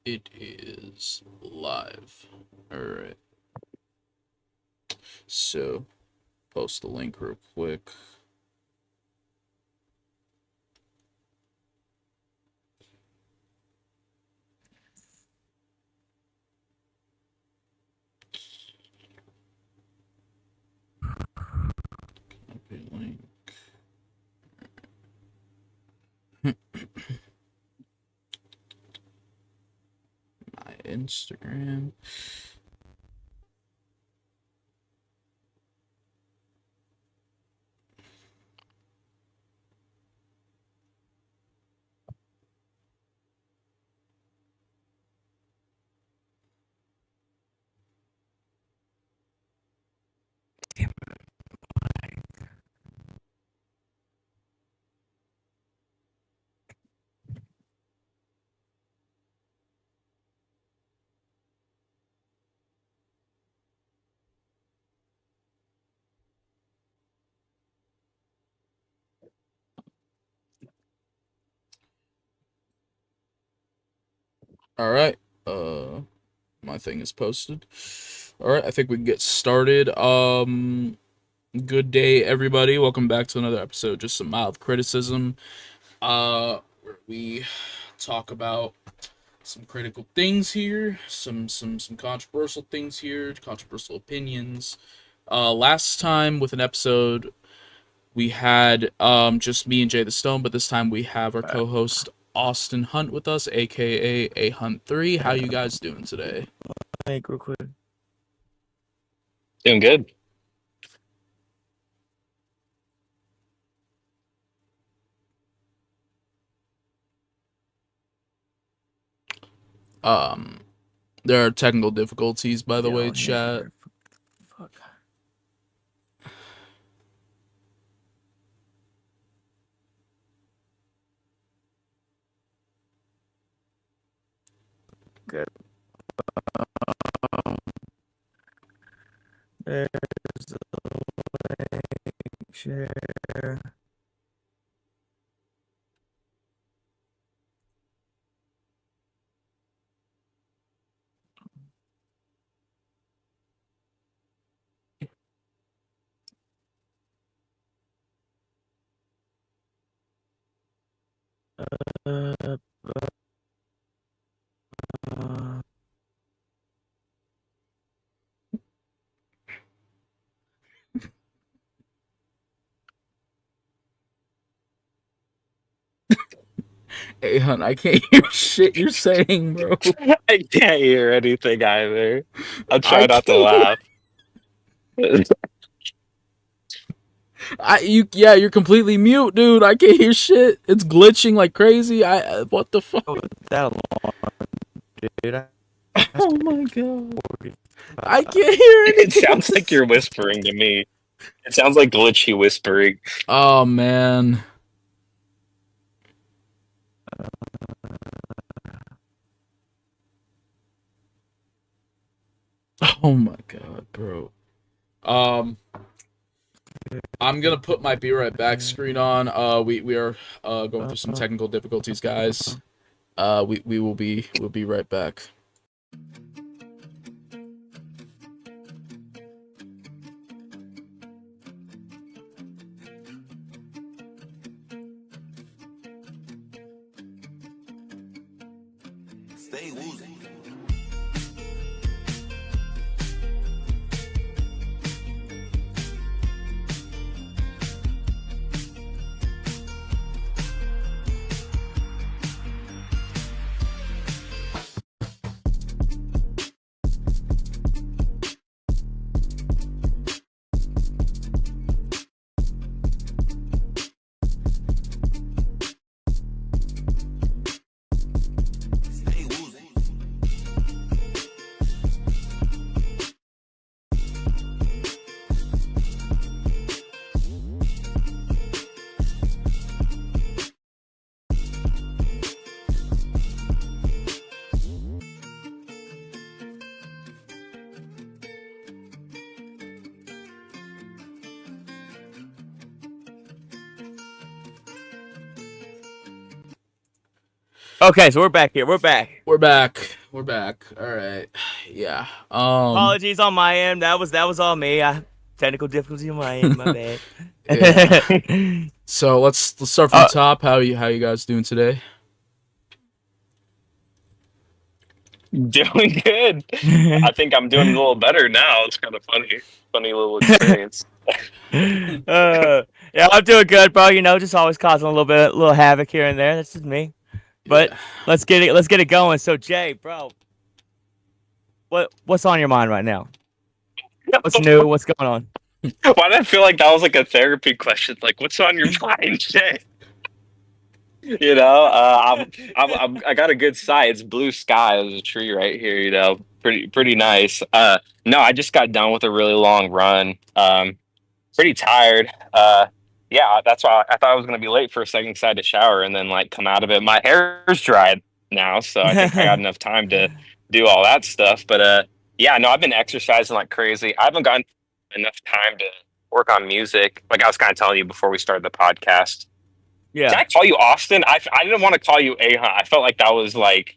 It is live. Alright. So, post the link real quick. Copy link. My Instagram. Alright. My thing is posted. Alright, I think we can get started. Good day, everybody. Welcome back to another episode, Just Some Mild Criticism. Where we talk about some critical things here, some controversial things here, controversial opinions. Last time with an episode we had just me and JThaStone, but this time we have our co-host Austin Hunt with us, aka A Hunt 3. How you guys doing today? Make real quick. Doing good. There are technical difficulties, by the way, Yo, chat. Fuck. Good. There's the link. Share. Uh, uh, Hey, Hunt, I can't hear shit you're saying, bro. I can't hear anything either. I'm I trying not to can't. laugh. You're completely mute, dude. I can't hear shit. It's glitching like crazy. What the fuck? oh, that alarm, dude. Oh my god. I can't hear It anything. sounds like you're whispering to me. It sounds like glitchy whispering. Oh man. Oh my god, bro. I'm gonna put my be right back screen on. We are going through some technical difficulties, guys. We'll be right back. Stay woozy. Stay woozy. Okay, so we're back here. We're back. We're back. We're back. All right. Yeah. Apologies on my end. That was all me. Technical difficulty on my end. My bad. Yeah. So let's start from the uh, top. How you guys doing today? Doing good. I think I'm doing a little better now. It's kind of funny little experience. yeah, I'm doing good, bro. You know, just always causing a little havoc here and there. That's just me. But Yeah. let's get it going. So Jay, bro, what's on your mind right now? What's new? What's going on? Why did I feel like that was like a therapy question? Like, what's on your mind, Jay? I got a good sight. It's blue sky. There's a tree right here. Pretty nice. No, I just got done with a really long run. Pretty tired. Yeah, that's why I thought I was gonna be late for a second because I had to shower and then like come out of it. My hair's dried now, so I think I got enough time to do all that stuff. But yeah, no, I've been exercising like crazy. I haven't gotten enough time to work on music. Like I was kind of telling you before we started the podcast. Did Yeah. I call you Austin? I didn't want to call you Ahan. I felt like that was like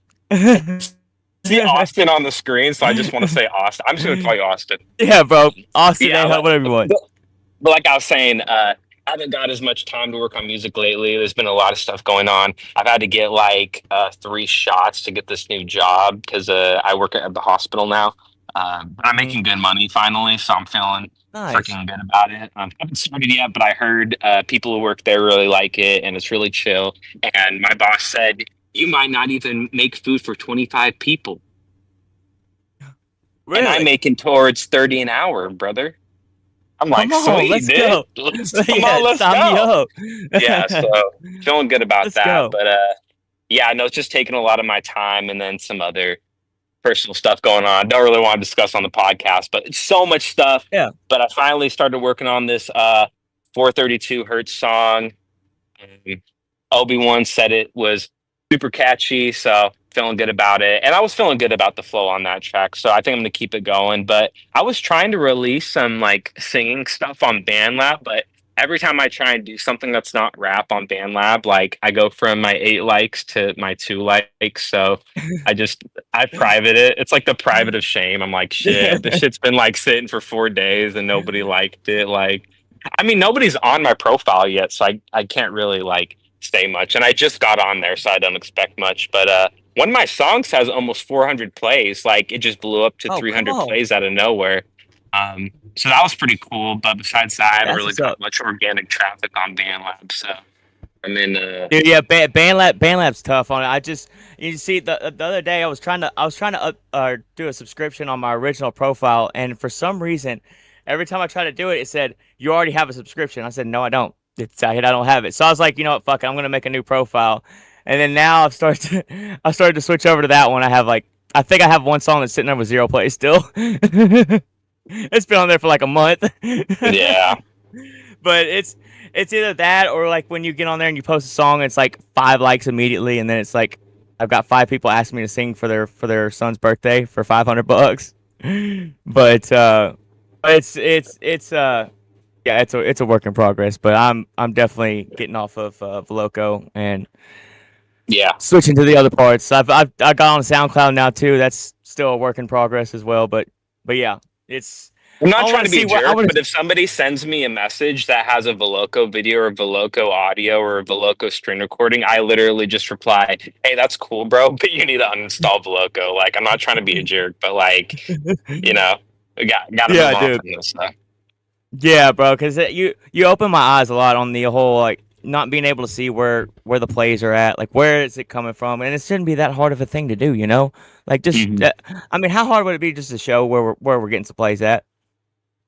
see Austin on the screen, so I just want to say Austin. I'm just gonna call you Austin. Yeah, bro. Austin, Yeah, whatever you want. but like I was saying, I haven't got as much time to work on music lately. There's been a lot of stuff going on. I've had to get like 3 shots to get this new job because I work at the hospital now. But I'm making good money finally, so I'm feeling Nice. freaking good about it. I haven't started yet, but I heard people who work there really like it, and it's really chill. And my boss said you might not even make food for 25 people, Really? and I'm making towards 30 an hour, brother. I'm like, Come on, sweet, let's dude. go. Come on, let's sign me go. up. Yeah, so feeling good about Let's that. go. But yeah, no, it's just taking a lot of my time and then some other personal stuff going on. Don't really want to discuss on the podcast, but it's so much stuff. Yeah. But I finally started working on this 432 hertz song. Obi-Wan said it was super catchy, so feeling good about it. And I was feeling good about the flow on that track, so I think I'm gonna keep it going. But I was trying to release some like singing stuff on BandLab, but every time I try and do something that's not rap on BandLab, like I go from my 8 likes to my 2 likes. So I private it. It's like the private of shame. I'm like, shit, this shit's been like sitting for 4 days and nobody liked it. Like, I mean, nobody's on my profile yet, so I can't really like say much. And I just got on there, so I don't expect much. But one of my songs has almost 400 plays. Like it just blew up to Oh, 300 come on. plays out of nowhere. So that was pretty cool. But besides that, I haven't That's really what's got up. much organic traffic on BandLab. So I'm in. Dude, yeah, BandLab's tough on it. You see, the other day I was trying to do a subscription on my original profile, and for some reason, every time I try to do it, it said you already have a subscription. I said no, I don't. I don't have it. So I was like, you know what, fuck it, I'm gonna make a new profile, and then now I started to switch over to that one. I think I have one song that's sitting there with 0 plays still. It's been on there for like a month. Yeah. But it's either that or like when you get on there and you post a song, it's like 5 likes immediately, and then it's like I've got 5 people asking me to sing for their son's birthday for $500. But yeah, it's a work in progress. But I'm definitely getting off of Veloco and Yeah. switching to the other parts. I got on SoundCloud now too. That's still a work in progress as well. But yeah, it's. I'm not I trying wanna to be see a what- I jerk, wanna- but if somebody sends me a message that has a Veloco video or Veloco audio or a Veloco screen recording, I literally just reply, "Hey, that's cool, bro, but you need to uninstall Veloco." Like, I'm not trying to be a jerk, but like, we got to Yeah, move on dude. from this stuff. Yeah, bro, because you open my eyes a lot on the whole like not being able to see where the plays are at, like where is it coming from, and it shouldn't be that hard of a thing to do, you know? Like just, Mhm. I mean, how hard would it be just to show where we're getting some plays at?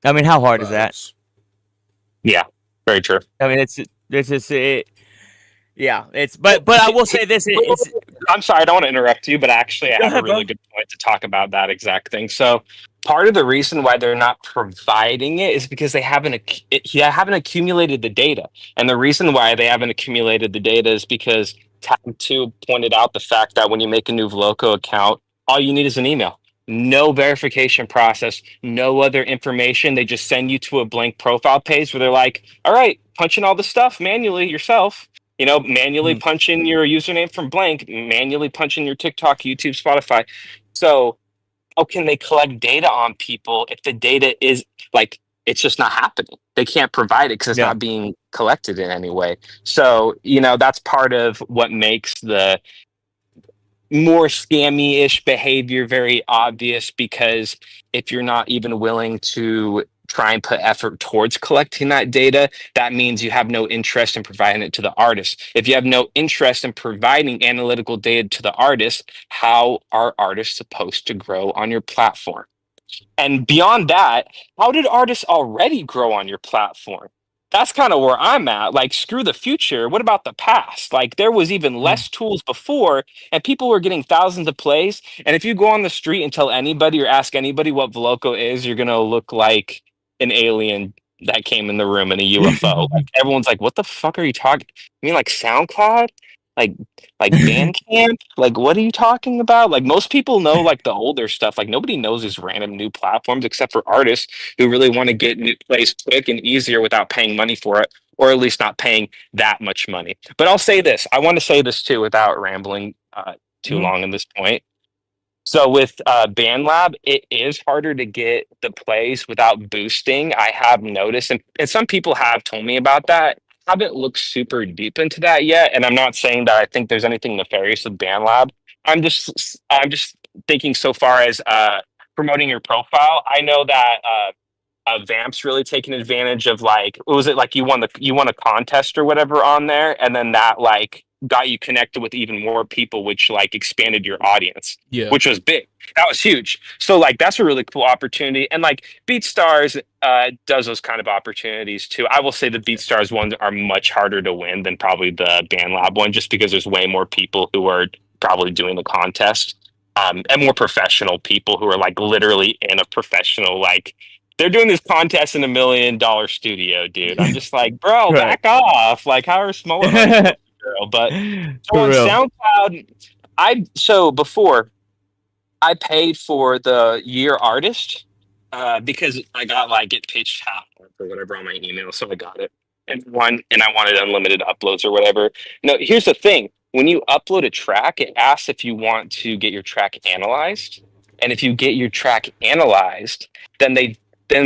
I mean, how hard is that? Facts. Yeah, very true. I mean, it's just yeah, but I will say this, it's I'm sorry, I don't want to interrupt you, but actually, I Go have a ahead, bro. really good point to talk about that exact thing. So, part of the reason why they're not providing it is because they haven't accumulated the data, and the reason why they haven't accumulated the data is because Tab 2 pointed out the fact that when you make a new Vloco account, all you need is an email. No verification process, no other information. They just send you to a blank profile page where they're like, "All right, punch in all the stuff manually yourself." Manually punch in your username from blank, manually punch in your TikTok, YouTube, Spotify. So how can they collect data on people if the data is like it's just not happening? They can't provide it because it's Yeah. not being collected in any way. So, that's part of what makes the more scammy-ish behavior very obvious, because if you're not even willing to try and put effort towards collecting that data, that means you have no interest in providing it to the artist. If you have no interest in providing analytical data to the artist, how are artists supposed to grow on your platform? And beyond that, how did artists already grow on your platform? That's kind of where I'm at. Like, screw the future. What about the past? Like, there was even Mm. less tools before, and people were getting thousands of plays. And if you go on the street and tell anybody or ask anybody what Veloco is, you're gonna look like an alien that came in the room in a UFO. Like, everyone's like, "What the fuck are you talking? You mean like SoundCloud? Like, like Bandcamp? Like, what are you talking about?" Like, most people know like the older stuff. Like, nobody knows these random new platforms except for artists who really want to get new plays quick and easier without paying money for it, or at least not paying that much money. But I'll say this: I want to say this too without rambling too Mhm. long in this point. So with BandLab, it is harder to get the plays without boosting. I have noticed, and some people have told me about that. I haven't looked super deep into that yet, and I'm not saying that I think there's anything nefarious with BandLab. I'm just thinking so far as promoting your profile. I know that Vamp's really taking advantage of, like, what was it, like, you won a contest or whatever on there, and then that like got you connected with even more people, which like expanded your audience, Yeah. which was big. That was huge. So like that's a really cool opportunity, and like BeatStars does those kind of opportunities too. I will say the BeatStars ones are much harder to win than probably the BandLab one, just because there's way more people who are probably doing the contest. And more professional people who are like literally in a professional, like, they're doing this contest in $1 million studio, dude. I'm just like, bro, Right. back off. Like, how are smaller artists supposed to grow? But so For on real. SoundCloud, before I paid for the year artist because I got like it pitched half or whatever on my email, so I got it and I wanted unlimited uploads or whatever. No, here's the thing: when you upload a track, it asks if you want to get your track analyzed, and if you get your track analyzed, then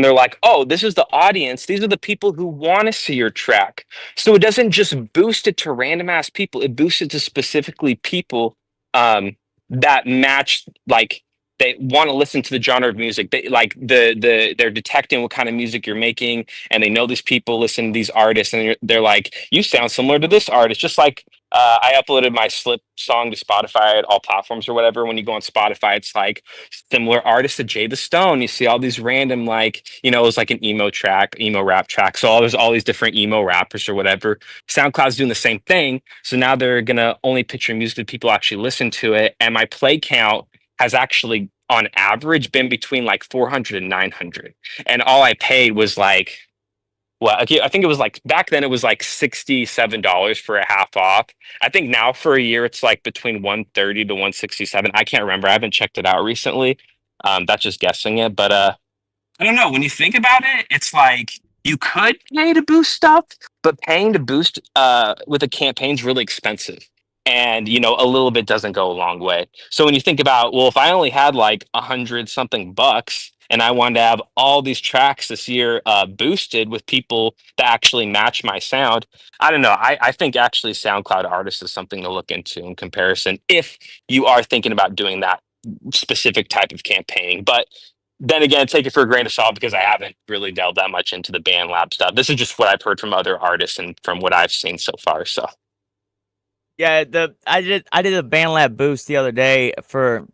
they're like, oh, this is the audience. These are the people who want to see your track. So it doesn't just boost it to random ass people. It boosts it to specifically people um, that match, like, they want to listen to the genre of music. They like they're detecting what kind of music you're making, and they know these people listen to these artists, and they're like, you sound similar to this artist. Just like I uploaded my Slip song to Spotify at all platforms or whatever. When you go on Spotify, it's like similar artist to JThaStone. You see all these random, like, it was like an emo rap track. So there's all these different emo rappers or whatever. SoundCloud's doing the same thing. So now they're gonna only pitch your music that people actually listen to it. And my play count has actually on average been between like 400 and 900. And all I paid was like, well, okay, I think it was like back then it was like $67 for a half off. I think now for a year it's like between 130 to 167. I can't remember. I haven't checked it out recently. That's just guessing it, but I don't know. When you think about it, it's like you could pay to boost stuff, but paying to boost with a campaign is really expensive. And a little bit doesn't go a long way. So when you think about, well, if I only had like 100 something bucks and I wanted to have all these tracks this year boosted with people that actually match my sound, I don't know. I think actually SoundCloud artists is something to look into in comparison if you are thinking about doing that specific type of campaigning. But then again, take it for a grain of salt because I haven't really delved that much into the band lab stuff. This is just what I've heard from other artists and from what I've seen so far. So Yeah, I did a BandLab boost the other day for,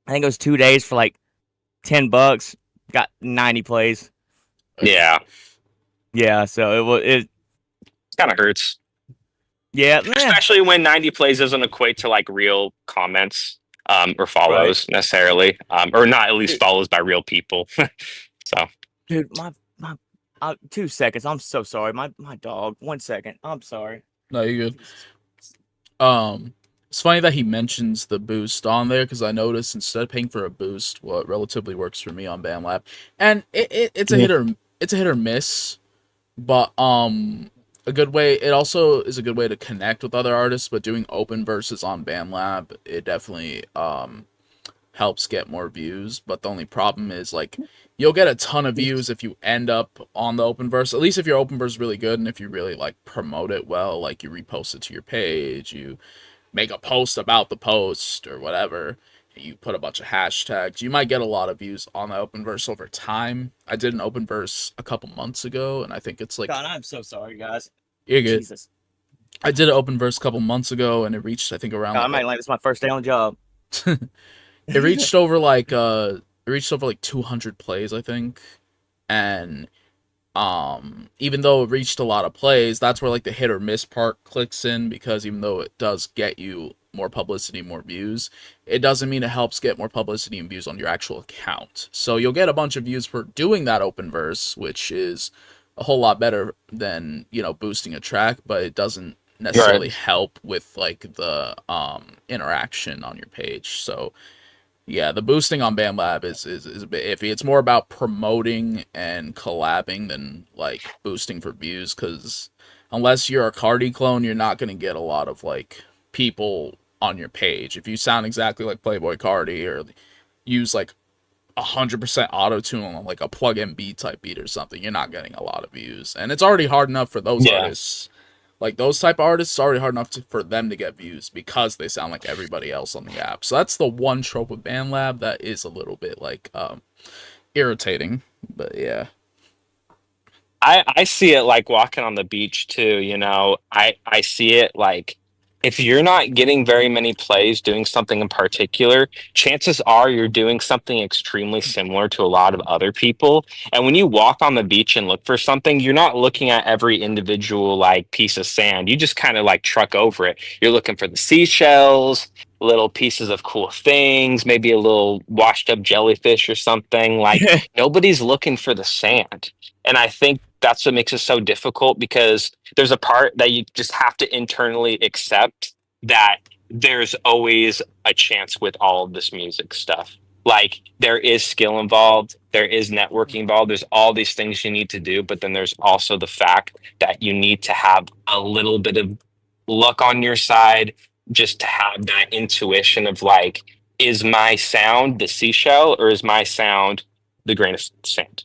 I think it was 2 days for like $10. Got 90 plays. yeah, Yeah, so it kind of hurts, yeah, especially when 90 plays doesn't equate to like real comments or right. follows necessarily, or not at least Dude, follows by real people. So dude, my 2 seconds. I'm so sorry. My dog. 1 second. I'm sorry. No, you're good. It's funny that he mentions the boost on there because I noticed instead of paying for a boost, what relatively works for me on BandLab, and it's a hit or miss, but a good way. It also is a good way to connect with other artists. But doing open verses on BandLab, it definitely helps get more views. But the only problem is like you'll get a ton of views if you end up on the open verse. At least if your open verse is really good and if you really like promote it well, like you repost it to your page, you make a post about the post or whatever. You put a bunch of hashtags. You might get a lot of views on the open verse over time. I did an open verse a couple months ago, and I think it's like God, I'm so sorry, guys. you're good. Jesus. I did an open verse a couple months ago, and it reached I think around God, I like might like this is my first day on the job. it reached over like 200 plays I think, and even though it reached a lot of plays, that's where like the hit or miss part clicks in, because even though it does get you more publicity, more views, it doesn't mean it helps get more publicity and views on your actual account. So you'll get a bunch of views for doing that open verse, which is a whole lot better than, boosting a track, but it doesn't necessarily help with like the interaction on your page. So yeah, the boosting on BandLab is a bit iffy. It's more about promoting and collabing than like boosting for views, because unless you're a Cardi clone, you're not gonna get a lot of like people on your page. If you sound exactly like Playboy Cardi or use like 100% auto tune on like a plug-in beat type beat or something, you're not getting a lot of views. And it's already hard enough for those Yeah. artists. Like those type of artists, it's already hard enough for them to get views because they sound like everybody else on the app. So that's the one trope of BandLab that is a little bit like irritating. But yeah. I see it like walking on the beach too, I see it like if you're not getting very many plays doing something in particular, chances are you're doing something extremely similar to a lot of other people. And when you walk on the beach and look for something, you're not looking at every individual like piece of sand. You just kind of like truck over it. You're looking for the seashells, little pieces of cool things, maybe a little washed up jellyfish or something. Like nobody's looking for the sand. And I think that's what makes it so difficult, because there's a part that you just have to internally accept that there's always a chance with all of this music stuff. Like there is skill involved, there is networking involved, there's all these things you need to do, but then there's also the fact that you need to have a little bit of luck on your side, just to have that intuition of like, is my sound the seashell or is my sound the grain of sand?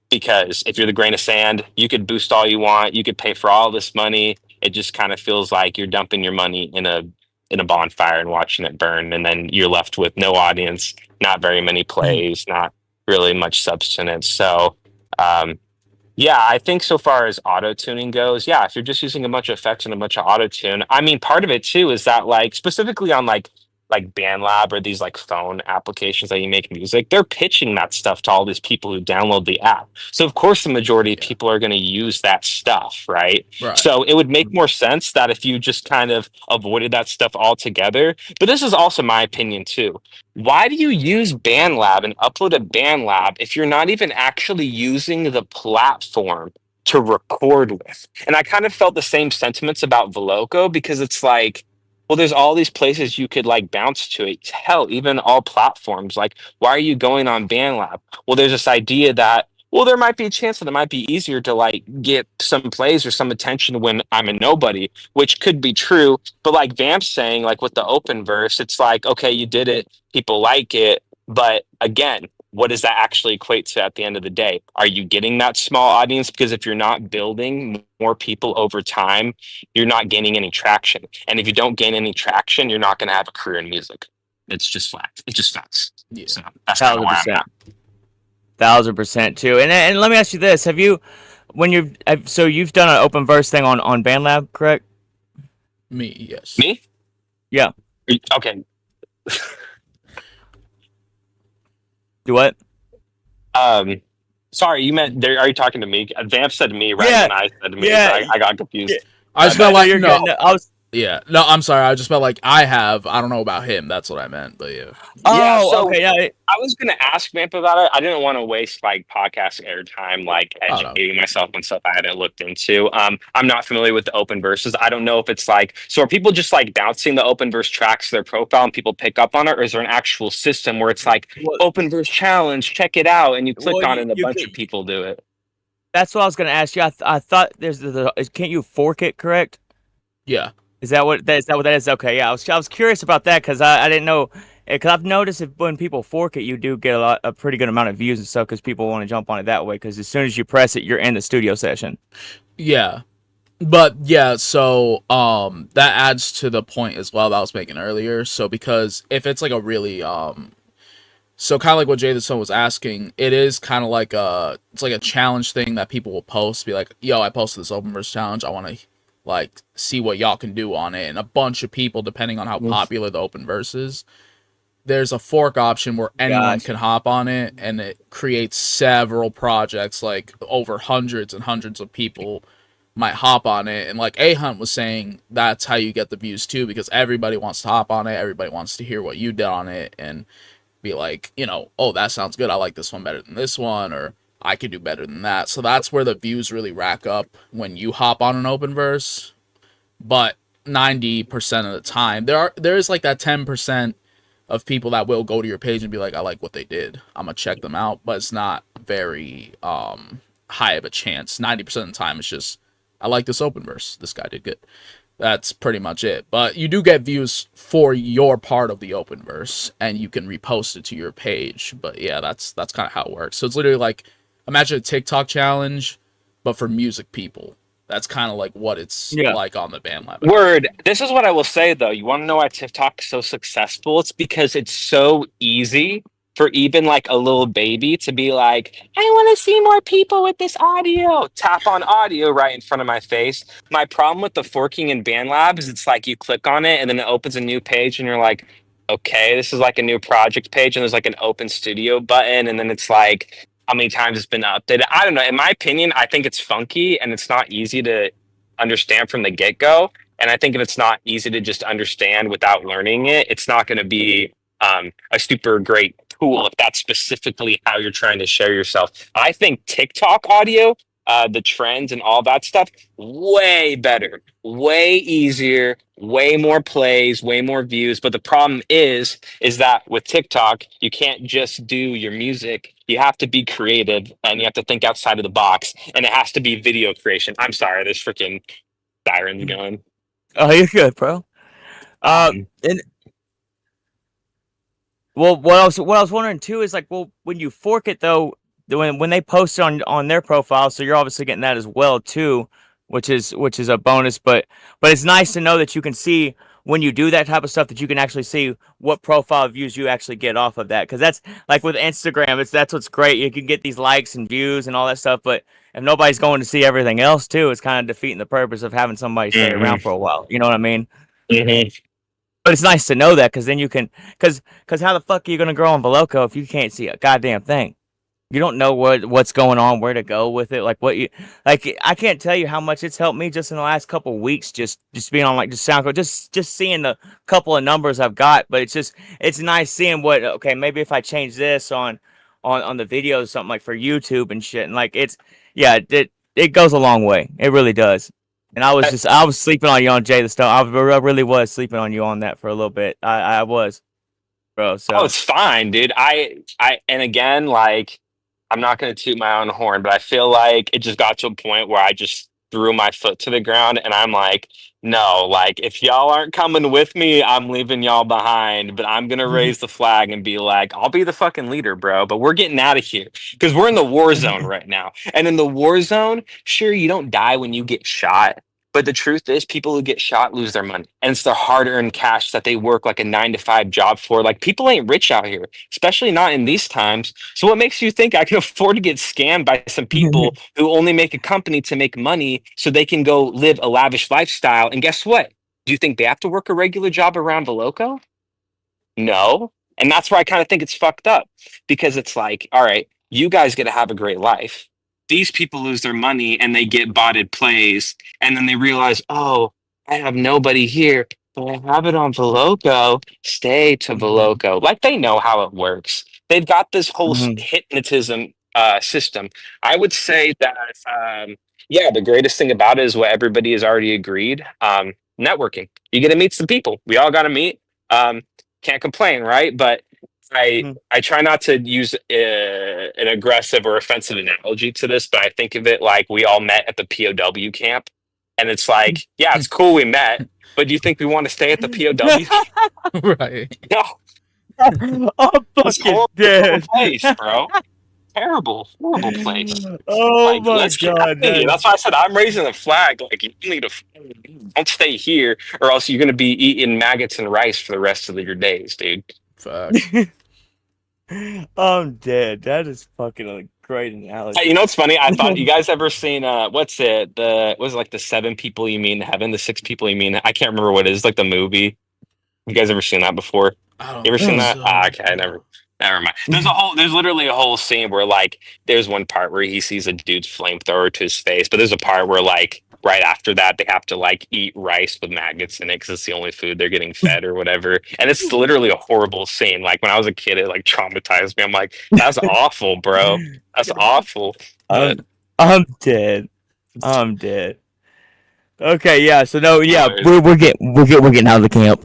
Because if you're the grain of sand, you could boost all you want, you could pay for all this money. It just kind of feels like you're dumping your money in a bonfire and watching it burn, and then you're left with no audience, not very many plays, not really much substance. So yeah, I think so far as auto tuning goes, yeah, if you're just using a bunch of effects and a bunch of auto tune, I mean, part of it too is that like specifically on like BandLab or these like phone applications that you make music, they're pitching that stuff to all these people who download the app. So of course the majority of Yeah. people are going to use that stuff, right? Right. So it would make more sense that if you just kind of avoided that stuff altogether. But this is also my opinion too. Why do you use BandLab and upload a BandLab if you're not even actually using the platform to record with? And I kind of felt the same sentiments about Veloco, because it's like, well, there's all these places you could like bounce to it. Hell, even all platforms. Like, why are you going on BandLab? Well, there's this idea that, well, there might be a chance that it might be easier to like get some plays or some attention when I'm a nobody, which could be true. But like Vamp's saying, like with the open verse, it's like, okay, you did it, people like it. But again, what does that actually equate to at the end of the day? Are you getting that small audience? Because if you're not building more people over time, you're not gaining any traction. And if you don't gain any traction, you're not going to have a career in music. It's just fact. It's just facts. Yeah. So that's kind of Thousand where I'm percent. at. 1000% too. And let me ask you this: have you, when so you've done an open verse thing on BandLab, correct? Me, yes. Me? Yeah. Okay. Do what? Sorry, you meant there? Are you talking to me? Vamp said me right Yeah. when I said me. Yeah. So I got confused. Yeah. I just meant like you're no. good. No, I was. Yeah. No, I'm sorry. I just meant like I don't know about him. That's what I meant. But yeah. Yeah, Oh, so okay. Yeah. I was gonna ask Vamp about it. I didn't want to waste like podcast airtime, like Oh, no. educating myself on stuff I hadn't looked into. I'm not familiar with the open verses. I don't know if it's like, so are people just like bouncing the open verse tracks to their profile and people pick up on it, or is there an actual system where it's like Well, open verse challenge, check it out, and you click well, on it and a you bunch could. of people do it? That's what I was gonna ask you. I thought can't you fork it, correct? Yeah. Is that what that is? Okay, yeah. I was curious about that because I didn't know, because I've noticed if when people fork it, you do get a pretty good amount of views and stuff because people want to jump on it that way. Because as soon as you press it, you're in the studio session. Yeah. But yeah, so that adds to the point as well that I was making earlier. So because if it's like a really so kind of like what JThaStone was asking, it is kind of like it's like a challenge thing that people will post, be like, "Yo, I posted this open verse challenge. I want to like see what y'all can do on it." And a bunch of people, depending on how popular the open verse is, there's a fork option where anyone can Gotcha. hop on it, and it creates several projects, like over hundreds and hundreds of people might hop on it. And like A Hunt was saying, that's how you get the views too, because everybody wants to hop on it, everybody wants to hear what you did on it, and be like, oh, that sounds good. I like this one better than this one, or I could do better than that. So that's where the views really rack up when you hop on an open verse. But 90% of the time, there is like that 10% of people that will go to your page and be like, I like what they did, I'm gonna check them out. But it's not very high of a chance. 90% of the time, it's just, I like this open verse, this guy did good. That's pretty much it. But you do get views for your part of the open verse, and you can repost it to your page. But yeah, that's kind of how it works. So it's literally like, imagine a TikTok challenge, but for music people. That's kind of like what it's Yeah. like on the BandLab app. Word. This is what I will say though. You want to know why TikTok is so successful? It's because it's so easy for even like a little baby to be like, I want to see more people with this audio. Tap on audio right in front of my face. My problem with the forking in BandLab is it's like you click on it and then it opens a new page and you're like, okay, this is like a new project page and there's like an open studio button and then it's like how many times it's been updated. I don't know. In my opinion, I think it's funky and it's not easy to understand from the get-go. And I think if it's not easy to just understand without learning it, it's not going to be a super great tool if that's specifically how you're trying to share yourself. I think TikTok audio, the trends and all that stuff, way better, way easier, way more plays, way more views. But the problem is that with TikTok, you can't just do your music. You have to be creative and you have to think outside of the box, and it has to be video creation. I'm sorry, there's freaking sirens going. Oh, you're good, bro. Um, And well, what I was wondering too is like, well, when you fork it though, when they post it on their profile, so you're obviously getting that as well too, which is a bonus. But it's nice to know that you can see when you do that type of stuff that you can actually see what profile views you actually get off of that. Because that's like with Instagram, that's what's great. You can get these likes and views and all that stuff, but if nobody's going to see everything else too, it's kind of defeating the purpose of having somebody stay around mhm, for a while. You know what I mean? mhm. But it's nice to know that because then you can, because how the fuck are you gonna grow on Veloco if you can't see a goddamn thing? You don't know what's going on, where to go with it, like what you like. I can't tell you how much it's helped me just in the last couple of weeks, just being on like just SoundCloud, just seeing the couple of numbers I've got. But it's nice seeing what okay maybe if I change this on the videos or something like for YouTube and shit, and like it's yeah it goes a long way. It really does. And I was sleeping on you on JThaStone. I really was sleeping on you on that for a little bit. I was, bro. Oh, So it's fine, dude. And again, like, I'm not going to toot my own horn, but I feel like it just got to a point where I just threw my foot to the ground and I'm like, no, like, if y'all aren't coming with me, I'm leaving y'all behind. But I'm going to raise the flag and be like, I'll be the fucking leader, bro. But we're getting out of here because we're in the war zone right now. And in the war zone, sure, you don't die when you get shot. But the truth is, people who get shot lose their money. And it's their hard earned cash that they work like a 9 to 5 job for. Like, people ain't rich out here, especially not in these times. So, what makes you think I can afford to get scammed by some people who only make a company to make money so they can go live a lavish lifestyle? And guess what? Do you think they have to work a regular job around Veloco? No. And that's where I kind of think it's fucked up because it's like, all right, you guys get to have a great life. These people lose their money and they get botted plays. And then they realize, oh, I have nobody here, but I have it on Veloco. Stay to Veloco. Like they know how it works. They've got this whole Mhm. hypnotism system. I would say that, yeah, the greatest thing about it is what everybody has already agreed networking. You get to meet some people. We all got to meet. Can't complain, right? But I Mhm. I try not to use an aggressive or offensive analogy to this, but I think of it like we all met at the POW camp, and it's like, yeah, it's cool we met, but do you think we want to stay at the POW camp? Right. No, I'm it's fucking horrible dead. place, bro. Terrible, horrible place. Oh Like, my let's get out god, of here. that That's why I said I'm raising the flag. Like, you need to don't stay here, or else you're going to be eating maggots and rice for the rest of your days, dude. Facts. I'm dead. That is fucking a great analogy. You know what's funny? I thought you guys ever seen what's it? Was it like the seven people you meet in heaven, the six people you meet in, I can't remember what it is, like the movie. You guys ever seen that before? I don't You ever seen think that? so. Ah, okay, never mind. There's literally a whole scene where like there's one part where he sees a dude's flamethrower to his face, but there's a part where like right after that they have to like eat rice with maggots in it because it's the only food they're getting fed or whatever. And it's literally a horrible scene. Like when I was a kid, it like traumatized me. I'm like, that's awful, bro. That's awful. But I'm dead. I'm dead. Okay, yeah. So no, yeah, Anyways. we're getting out of the camp.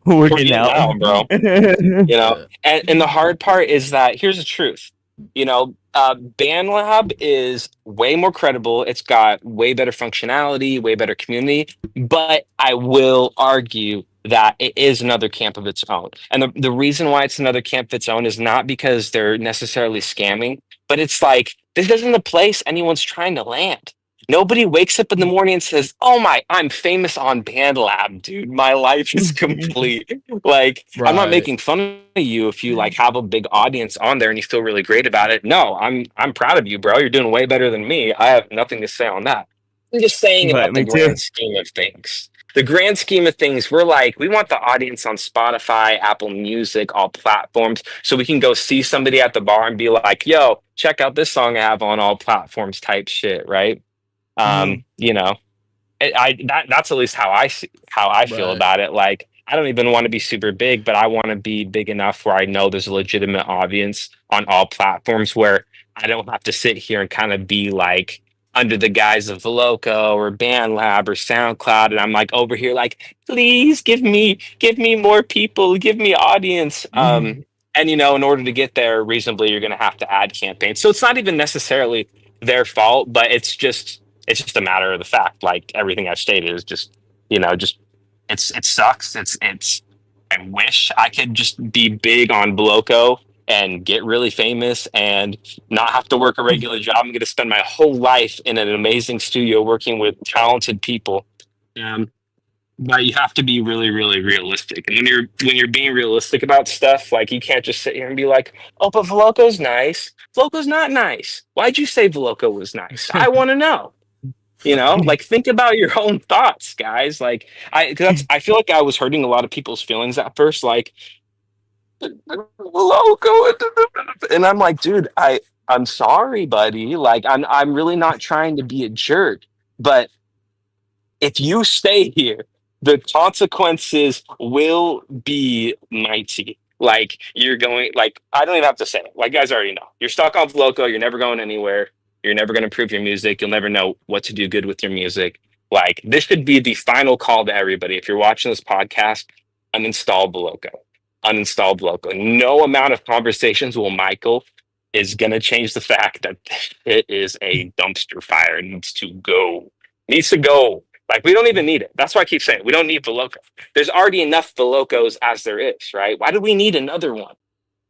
We're getting getting out, out, bro. You know, Yeah. and the hard part is that here's the truth. You know, BandLab is way more credible. It's got way better functionality, way better community. But I will argue that it is another camp of its own. And the reason why it's another camp of its own is not because they're necessarily scamming, but it's like this isn't the place anyone's trying to land. Nobody wakes up in the morning and says, "Oh my, I'm famous on BandLab, dude. My life is complete." Like, I'm not Right. making fun of you if you like have a big audience on there and you feel really great about it. No, I'm proud of you, bro. You're doing way better than me. I have nothing to say on that. I'm just saying but about the me too. grand scheme of things. The grand scheme of things, we're like, we want the audience on Spotify, Apple Music, all platforms, so we can go see somebody at the bar and be like, "Yo, check out this song I have on all platforms," type shit, right? Mhm. You know, that's at least how I feel Right. about it. Like, I don't even want to be super big, but I want to be big enough where I know there's a legitimate audience on all platforms where I don't have to sit here and kind of be like under the guise of Veloco or BandLab or SoundCloud, and I'm like over here like, please give me more people, give me audience. And you know, in order to get there reasonably, you're going to have to add campaigns. So it's not even necessarily their fault, but it's just a matter of the fact. Like everything I've stated is just, you know, just it sucks. It's. I wish I could just be big on Bloco and get really famous and not have to work a regular job. I'm going to spend my whole life in an amazing studio working with talented people. Um, but you have to be really, really realistic. And when you're being realistic about stuff, like you can't just sit here and be like, "Oh, but Veloco's nice." Veloco's not nice. Why'd you say Veloco was nice? I want to know. You know, like think about your own thoughts, guys. Like I feel like I was hurting a lot of people's feelings at first, like loco, and I'm like, dude, I'm sorry, buddy. Like I'm really not trying to be a jerk, but if you stay here, the consequences will be mighty. Like you're going, like I don't even have to say it. Like you guys already know, you're stuck on Loco. You're never going anywhere. You're never going to improve your music. You'll never know what to do good with your music. Like this should be the final call to everybody. If you're watching this podcast, uninstall Loco. Uninstall Loco. No amount of conversations will Michael is going to change the fact that it is a dumpster fire. It needs to go. Needs to go. Like we don't even need it. That's why I keep saying we don't need Veloco. There's already enough Velocos as there is, right? Why do we need another one?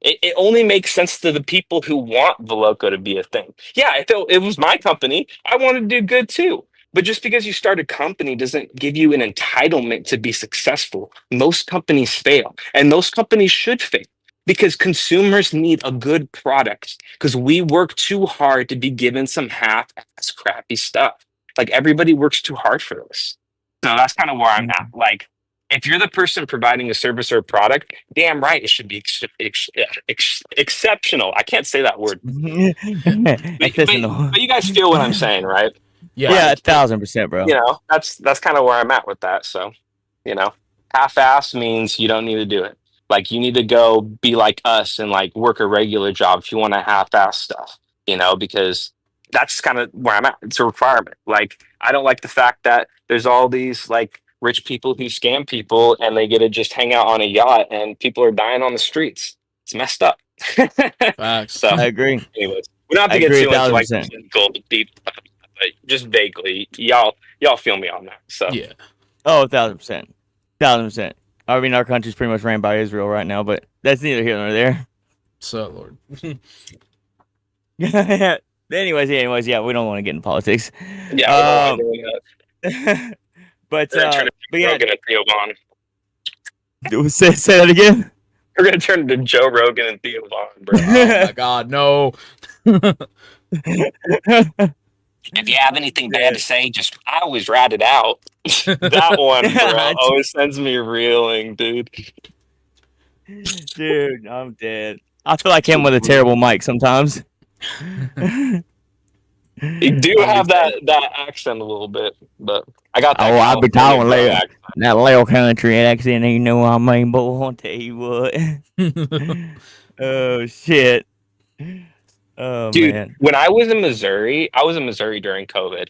It only makes sense to the people who want Veloco to be a thing. Yeah, if it was my company, I want to do good too. But just because you start a company doesn't give you an entitlement to be successful. Most companies fail, and most companies should fail because consumers need a good product because we work too hard to be given some half-ass crappy stuff. Like everybody works too hard for this. So that's kind of where I'm at. Like, if you're the person providing a service or a product, damn right it should be exceptional. I can't say that word, but, but Exceptional. but you guys feel what I'm saying, right? Yeah. Yeah, Like, 1000%, you bro. know, that's kind of where I'm at with that. So, you know, half-ass means you don't need to do it. Like, you need to go be like us and like work a regular job if you want to half-ass stuff. You know, because that's kind of where I'm at. It's a requirement. Like, I don't like the fact that there's all these like rich people who scam people and they get to just hang out on a yacht and people are dying on the streets. It's messed up. Facts. So, I agree. anyways, we don't have I to get agree too into like 1,000%. physical deep, but just vaguely, y'all feel me on that. So, Yeah. Oh, 1,000%. 1,000%. I mean, our country's pretty much ran by Israel right now, but that's neither here nor there. So Lord. anyways, yeah, we don't want to get in politics. yeah, we don't want to Um, do that. but We're gonna turn into but Joe yeah, Rogan and Theo Vaughn. say that again. We're gonna turn into Joe Rogan and Theo Vaughn, bro. Oh my God, no. If you have anything bad to say, I always rat it out. That one, bro, always sends me reeling, dude. Dude, I'm dead. I feel like him with a terrible mic sometimes. You do have that accent a little bit, but I got that. Oh, I be California talking bro like accent. that little country accent, you know what I mean? But I'll tell you what. Oh shit. Oh Dude, man. when I was in Missouri during COVID.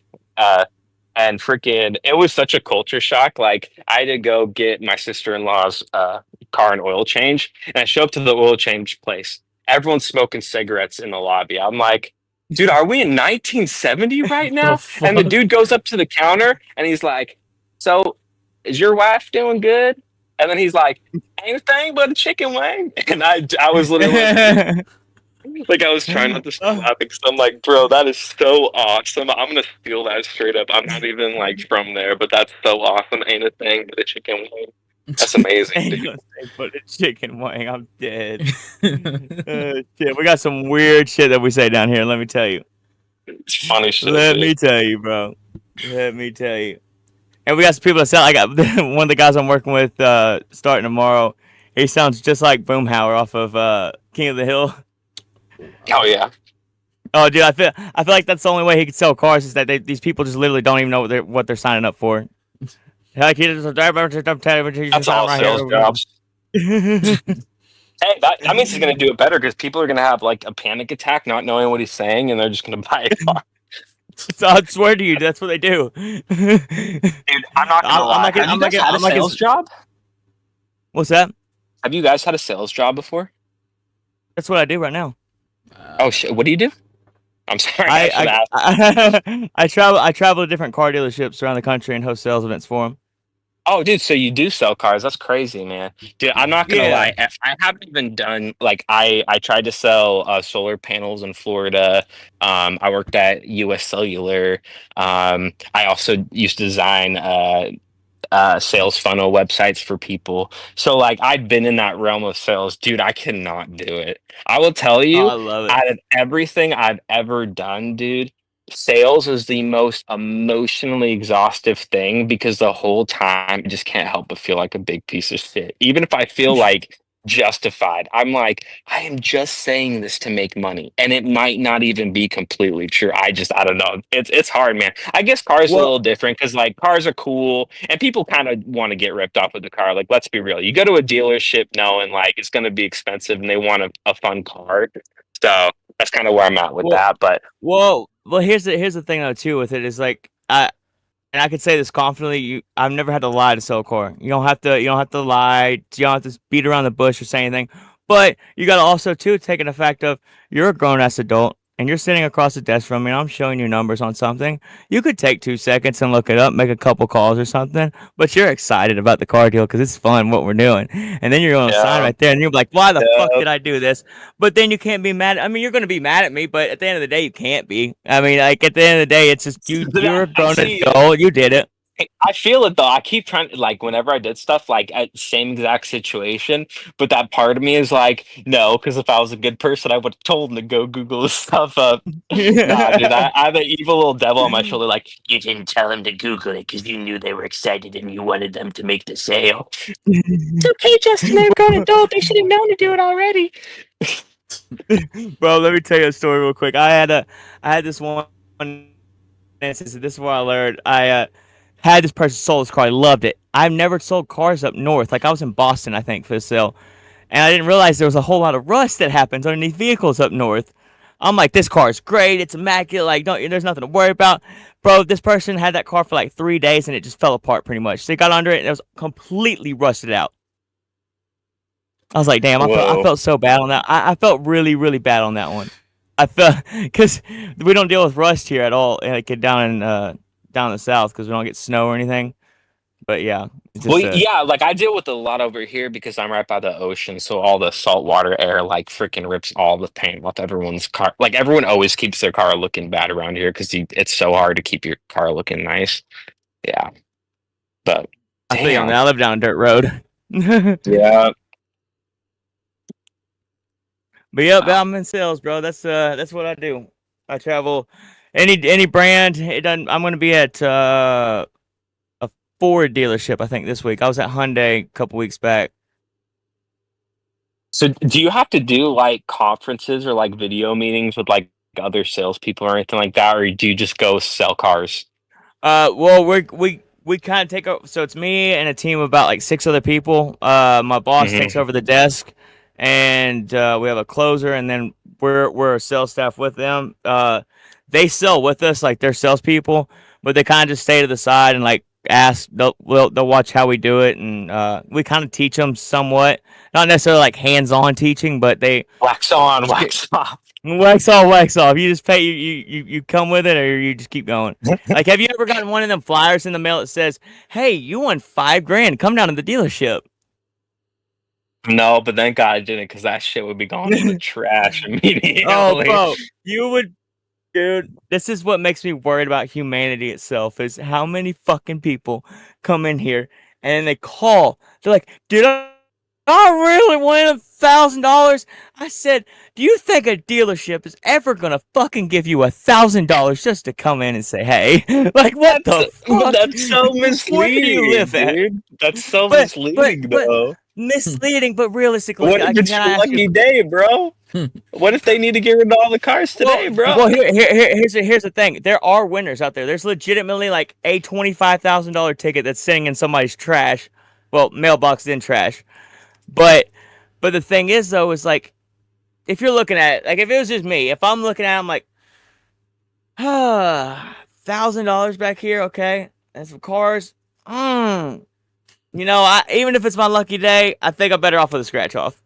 And freaking, it was such a culture shock. Like, I had to go get my sister-in-law's car and oil change, and I show up to the oil change place. Everyone's smoking cigarettes in the lobby. I'm like, dude, are we in 1970 right The now? And the fuck? dude goes up to the counter and he's like, "So, is your wife doing good?" And then he's like, "Ain't a thing but a chicken wing." And I was literally like, I was trying not to start Oh, laughing because I'm like, bro, that is so awesome. I'm gonna steal that straight up. I'm not even like from there, but that's so awesome. Ain't a thing but a chicken wing. That's amazing, ain't dude. no thing but a chicken wing. I'm dead. Shit, we got some weird shit that we say down here. Let me tell you. It's funny shit, Let dude. me tell you, bro. Let me tell you. And we got some people that sound like one of the guys I'm working with starting tomorrow. He sounds just like Boomhauer off of King of the Hill. Oh yeah. Oh, dude, I feel like that's the only way he can sell cars is that these people just literally don't even know what they're signing up for. Like he just That's all sales jobs. Hey, that means he's gonna do it better because people are gonna have like a panic attack, not knowing what he's saying, and they're just gonna buy a car. So I swear to you, that's what they do. Dude, I'm not gonna lie. Have you guys had a sales job? What's that? Have you guys had a sales job before? That's what I do right now. Oh shit! What do you do? I'm sorry, I should ask. I travel to different car dealerships around the country and host sales events for them. Oh, dude, so you do sell cars? That's crazy, man. Dude, I'm not gonna Yeah. lie. I haven't even done like I tried to sell solar panels in Florida. I worked at U.S. Cellular. I also used to design sales funnel websites for people. So like I'd been in that realm of sales, dude. I cannot do it. I will tell Oh, you, I love it. out of everything I've ever done, dude, sales is the most emotionally exhaustive thing because the whole time I just can't help but feel like a big piece of shit. Even if I feel like justified, I'm like, I am just saying this to make money, and it might not even be completely true. I don't know. It's hard, man. I guess cars are a Well, little different because like cars are cool, and people kind of want to get ripped off with the car. Like, let's be real. You go to a dealership knowing like it's going to be expensive, and they want a fun car. So that's kind of where I'm at with well, that. But well. Here's the thing though too with it is like I could say this confidently. I've never had to lie to sell a car. You don't have to lie. You don't have to beat around the bush or say anything. But you got to also too take an effect of you're a grown ass adult and you're sitting across the desk from me and I'm showing you numbers on something. You could take 2 seconds and look it up, make a couple calls or something. But you're excited about the car deal because it's fun what we're doing. And then you're going to sign yeah, right there and you're like, why the fuck yeah. did I do this? But then you can't be mad. I mean, you're going to be mad at me, but at the end of the day, you can't be. I mean, like at the end of the day, it's just you're a I grown see. adult. You did it. I feel it though. I keep trying to like whenever I did stuff like at same exact situation, but that part of me is like, no, because if I was a good person, I would have told him to go Google this stuff up. Nah, dude, I have an evil little devil on my shoulder, like you didn't tell him to Google it because you knew they were excited and you wanted them to make the sale. It's okay, Justin. They're a grown adult. They should have known to do it already. Bro, let me tell you a story real quick. I had this one instance. This is what I learned. I had this person sold this car. I loved it. I've never sold cars up north. Like I was in Boston, I think, for the sale, and I didn't realize there was a whole lot of rust that happens underneath vehicles up north. I'm like, this car is great. It's immaculate. Like, there's nothing to worry about, bro. This person had that car for like 3 days, and it just fell apart pretty much. They got under it, and it was completely rusted out. I was like, damn, I Whoa. felt so bad on that. I felt really, really bad on that one. I felt because we don't deal with rust here at all, like down in down in the south because we don't get snow or anything. But yeah, it's Well, just yeah, like I deal with a lot over here because I'm right by the ocean, so all the saltwater air like freaking rips all the paint off everyone's car. Like everyone always keeps their car looking bad around here because it's so hard to keep your car looking nice. Yeah, but I feel you on that. damn. I live down a dirt road. Yeah. But yep, Wow. I'm in sales, bro. That's what I do. I travel any brand. It doesn't. I'm gonna be at a Ford dealership. I think this week. I was at Hyundai a couple weeks back. So do you have to do like conferences or like video meetings with like other salespeople or anything like that, or do you just go sell cars? Well, we kind of take over. So it's me and a team of about like 6 other people. My boss takes Hmm. over the desk, and we have a closer, and then we're a sales staff with them. They sell with us, like they're salespeople, but they kind of just stay to the side and like ask. They'll watch how we do it, and we kind of teach them somewhat. Not necessarily like hands-on teaching, but they Wax on, just get wax off. wax on, wax off. You just pay you come with it, or you just keep going. Like, have you ever gotten one of them flyers in the mail that says, "Hey, you won 5 grand. Come down to the dealership." No, but thank God I didn't because that shit would be gone in the trash Oh, immediately. bro, you would, dude. This is what makes me worried about humanity itself. Is how many fucking people come in here and then they call. They're like, "Did I really win $1,000?" I said, "Do you think a dealership is ever gonna fucking give you $1,000 just to come in and say, hey?" Like, what That's the but fuck? that's so Where do you misleading, live at? dude. That's so But misleading, though. misleading. But realistically, What if can it's I your ask you? lucky day, bro? What if they need to get rid of all the cars Well, today, bro? here's the thing. There are winners out there. There's legitimately like a $25,000 ticket that's sitting in somebody's trash. Well, mailbox in trash. But the thing is though, is like, if you're looking at it, like if it was just me, if I'm looking at it, I'm like, $1,000 back here, okay, and some cars. Even if it's my lucky day, I think I'm better off with a scratch off.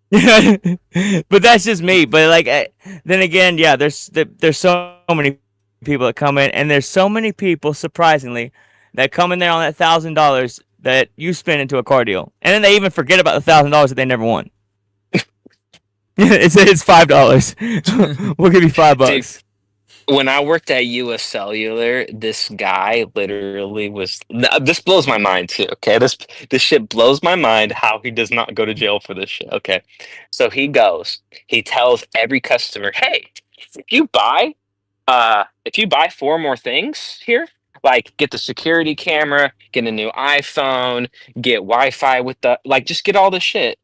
But that's just me. But like, then again, yeah, there's so many people that come in, and there's so many people, surprisingly, that come in there on that $1,000 that you spend into a car deal, and then they even forget about the $1,000 that they never won. It's $5. We'll give you five Dude, bucks. when I worked at US Cellular, this guy literally was. This blows my mind too. Okay, this shit blows my mind. How he does not go to jail for this shit. Okay, so he tells every customer, "Hey, if you buy, if you buy 4 more things here, like get the security camera, get a new iPhone, get Wi-Fi with the like, just get all the shit.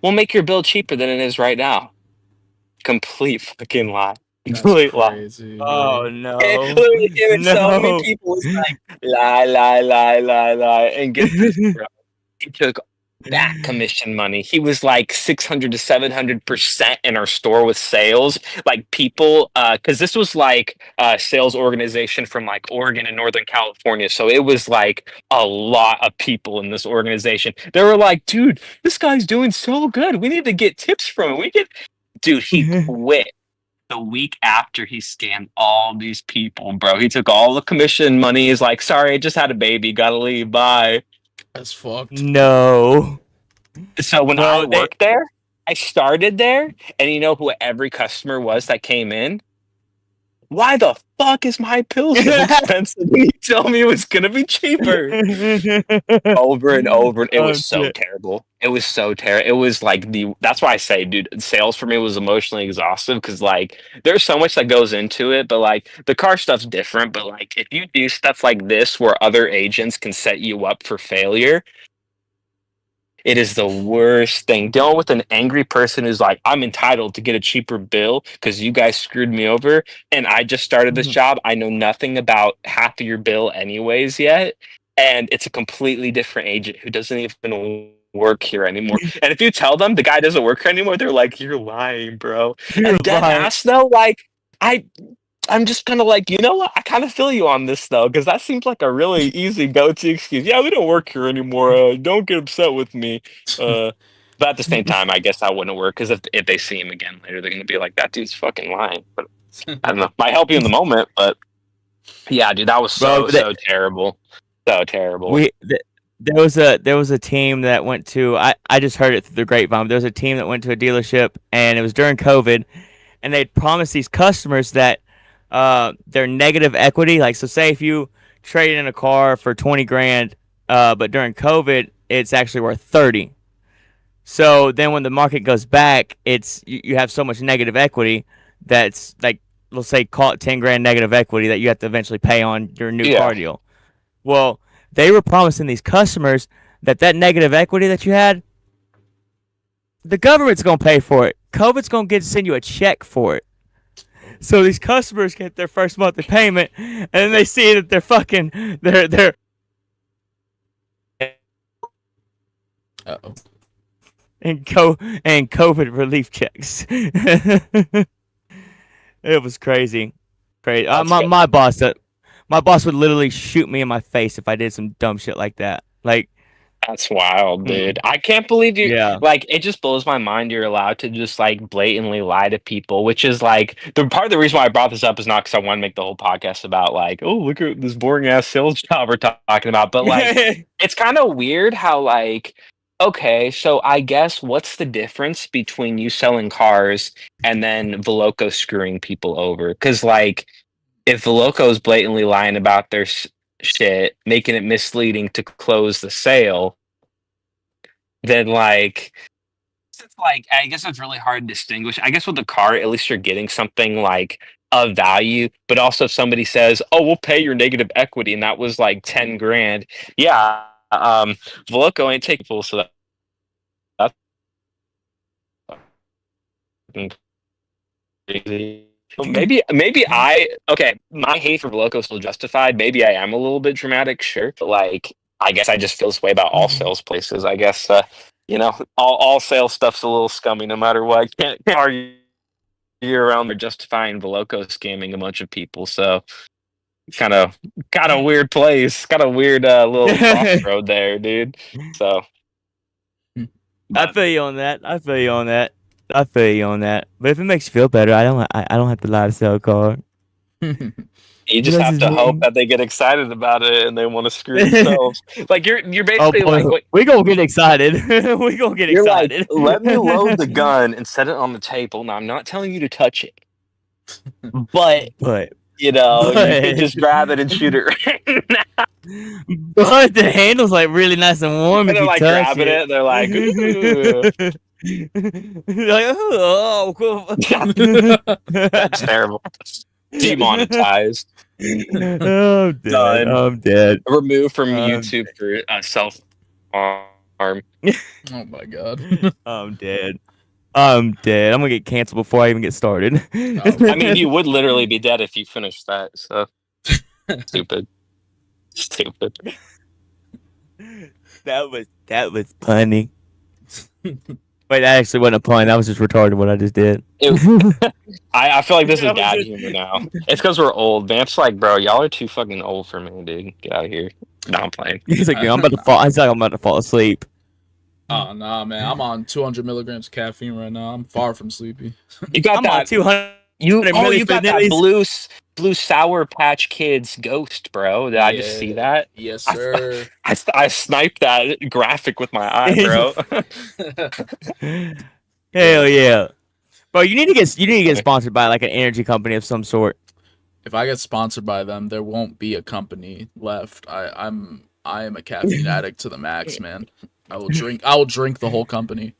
We'll make your bill cheaper than it is right now." Complete fucking lie. That's Complete lie. crazy, Oh bro. no, Literally gave it so many no. people was like lie, lie, lie, lie, lie, and get this, bro. He took that commission money. He was like 600 to 700% in our store with sales. Like people, because this was like a sales organization from like Oregon and Northern California, so it was like a lot of people in this organization. They were like, "Dude, this guy's doing so good. We need to get tips from him. We get." Dude, he quit the week after he scammed all these people, bro. He took all the commission money. He's like, "Sorry, I just had a baby. Gotta leave. Bye." That's fucked. No. So when I Bro, they worked there, I started there, and you know who every customer was that came in? Why the fuck is my pill so expensive? You told me it was gonna be cheaper. Over and over. It Oh was so shit. terrible. It was so terrible. It was like that's why I say, dude, sales for me was emotionally exhaustive because like there's so much that goes into it, but like the car stuff's different. But like if you do stuff like this where other agents can set you up for failure, it is the worst thing. Dealing with an angry person who's like, "I'm entitled to get a cheaper bill because you guys screwed me over, and I just started this job. I know nothing about half of your bill anyways yet, and it's a completely different agent who doesn't even work here anymore." And if you tell them the guy doesn't work here anymore, they're like, "You're lying, bro." You're And dead lying. ass though, like I I'm just kind of like, you know what? I kind of feel you on this though, because that seems like a really easy go-to excuse. Yeah, we don't work here anymore. Don't get upset with me. But at the same time, I guess that wouldn't work because if they see him again later, they're gonna be like, that dude's fucking lying. But I don't know. Might help you in the moment, but yeah, dude, that was Bro, so terrible, so terrible. There was a team that went to I just heard it through the grapevine. There was a team that went to a dealership, and it was during COVID, and they'd promised these customers that their negative equity, like, so say if you trade in a car for 20 grand, but during COVID it's actually worth 30. So then when the market goes back, you have so much negative equity that's like, let's say, call it 10 grand negative equity that you have to eventually pay on your new Yeah. car deal. Well, they were promising these customers that negative equity that you had, the government's gonna pay for it. COVID's gonna send you a check for it. So these customers get their first monthly payment, and then they see that they're Uh-oh. and COVID relief checks. It was crazy. My boss would literally shoot me in my face if I did some dumb shit like that. Like, That's wild, dude. I can't believe you. yeah. Like, it just blows my mind you're allowed to just like blatantly lie to people, which is like the part of the reason why I brought this up is not because I want to make the whole podcast about like, oh, look at this boring ass sales job we're talking about, but like, it's kind of weird how like, okay, so I guess what's the difference between you selling cars and then Veloco screwing people over? Because like, if Veloco is blatantly lying about their shit, making it misleading to close the sale, then like it's like I guess it's really hard to distinguish. I guess with the car, at least you're getting something like of value, but also if somebody says, "Oh, we'll pay your negative equity," and that was like 10 grand, yeah, Veloco ain't taking full, so that's fucking crazy. Maybe I okay. My hate for Veloco is still justified. Maybe I am a little bit dramatic, sure, but like I guess I just feel this way about all sales places. I guess all sales stuff's a little scummy, no matter what. Can't argue around they're justifying Veloco scamming a bunch of people. So kind of weird place, kind of weird little crossroad there, dude. So I feel you on that. I feel you on that. I feel you on that. But if it makes you feel better, I don't have to lie to sell a car. you just have to hope that they get excited about it and they want to screw themselves. Like you're basically boy, like we gonna get excited. We gonna get you're excited. like, let me load the gun and set it on the table. Now I'm not telling you to touch it, but you can just grab it and shoot it right now. But the handle's like really nice and warm. And If they're you like touch grabbing it. They're like, ooh. Like, oh, cool. That's terrible. Demonetized. I'm dead. Done. I'm dead. Removed from YouTube for self harm. Oh my god. I'm dead. I'm dead. I'm gonna get canceled before I even get started. I mean, you would literally be dead if you finished that. So stupid. That was funny. Wait, that actually wasn't a pun. That was just retarded what I just did. I feel like this is bad humor now. It's because we're old. Vamp's like, bro, y'all are too fucking old for me, dude. Get out of here. No, I'm playing. He's like, I'm about to fall. He's like, I'm about to fall asleep. Oh nah, man. I'm on 200 milligrams of caffeine right now. I'm far from sleepy. You got I'm that on 200. you milligrams got at that least. blue Sour Patch Kids ghost, bro. Did I just see that? Yes, sir. I sniped that graphic with my eye, bro. Hell yeah, bro! You need to get sponsored by like an energy company of some sort. If I get sponsored by them, there won't be a company left. I am a caffeine addict to the max, man. I will drink the whole company.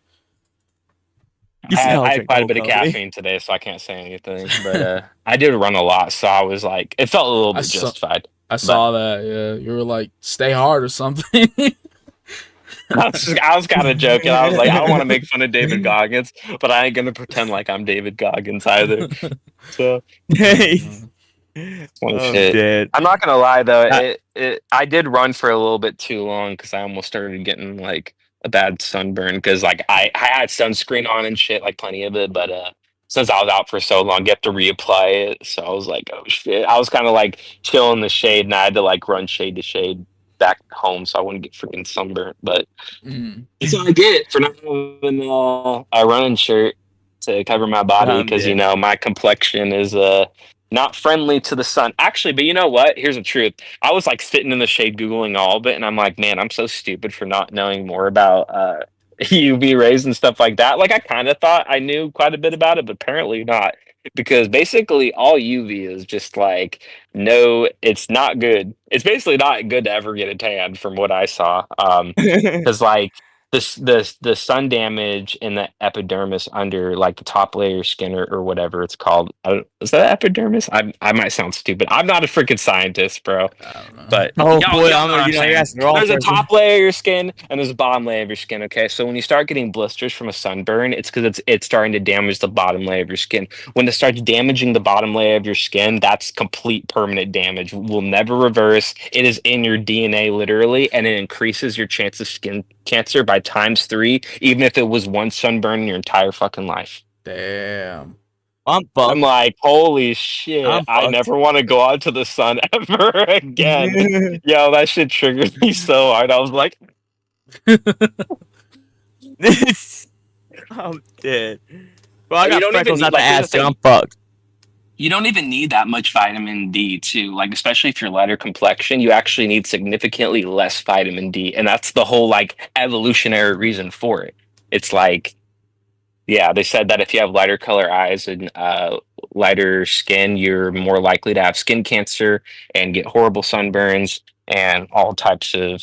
I had quite a bit of caffeine today, so I can't say anything. But I did run a lot, so I was like, it felt a little bit justified. I saw that. Yeah, you were like, stay hard or something. I was kind of joking. I was like, I don't want to make fun of David Goggins, but I ain't gonna pretend like I'm David Goggins either. So, shit. Dead. I'm not gonna lie though. I did run for a little bit too long because I almost started getting like a bad sunburn because like I had sunscreen on and shit, like plenty of it, but since I was out for so long, you have to reapply it. So I was like, oh shit. I was kind of like chilling in the shade, and I had to like run shade to shade back home, so I wouldn't get freaking sunburnt. But Mm. that's what I get for not having a running shirt to cover my body, I'm because dead. my complexion is not friendly to the sun. Actually, but you know what? Here's the truth. I was like sitting in the shade googling all of it, and I'm like, man, I'm so stupid for not knowing more about UV rays and stuff like that. Like I kind of thought I knew quite a bit about it, but apparently not. Because basically all UV is just like no, it's not good. It's basically not good to ever get a tan from what I saw. Because like the sun damage in the epidermis under like the top layer skin, or whatever it's called. Is that epidermis? I might sound stupid. I'm not a freaking scientist, bro. I don't know. But Oh boy, y'all know what I'm you're saying. asking the wrong There's a person. top layer of your skin and there's a bottom layer of your skin. Okay, so when you start getting blisters from a sunburn, it's because it's starting to damage the bottom layer of your skin. When it starts damaging the bottom layer of your skin, that's complete permanent damage. Will never reverse. It is in your DNA literally, and it increases your chance of skin cancer by ×3, even if it was one sunburn in your entire fucking life. Damn. I'm I'm fucked. like, holy shit, I'm I fucked. never want to go out to the sun ever again. Yo, that shit triggered me so hard. I was like, I'm dead. Bro, I and you got don't even freckles need, out the like, here's the ass, dude. thing. I'm fucked. You don't even need that much vitamin D too. Like, especially if you're lighter complexion, you actually need significantly less vitamin D. And that's the whole like evolutionary reason for it. It's like, yeah, they said that if you have lighter color eyes and lighter skin, you're more likely to have skin cancer and get horrible sunburns and all types of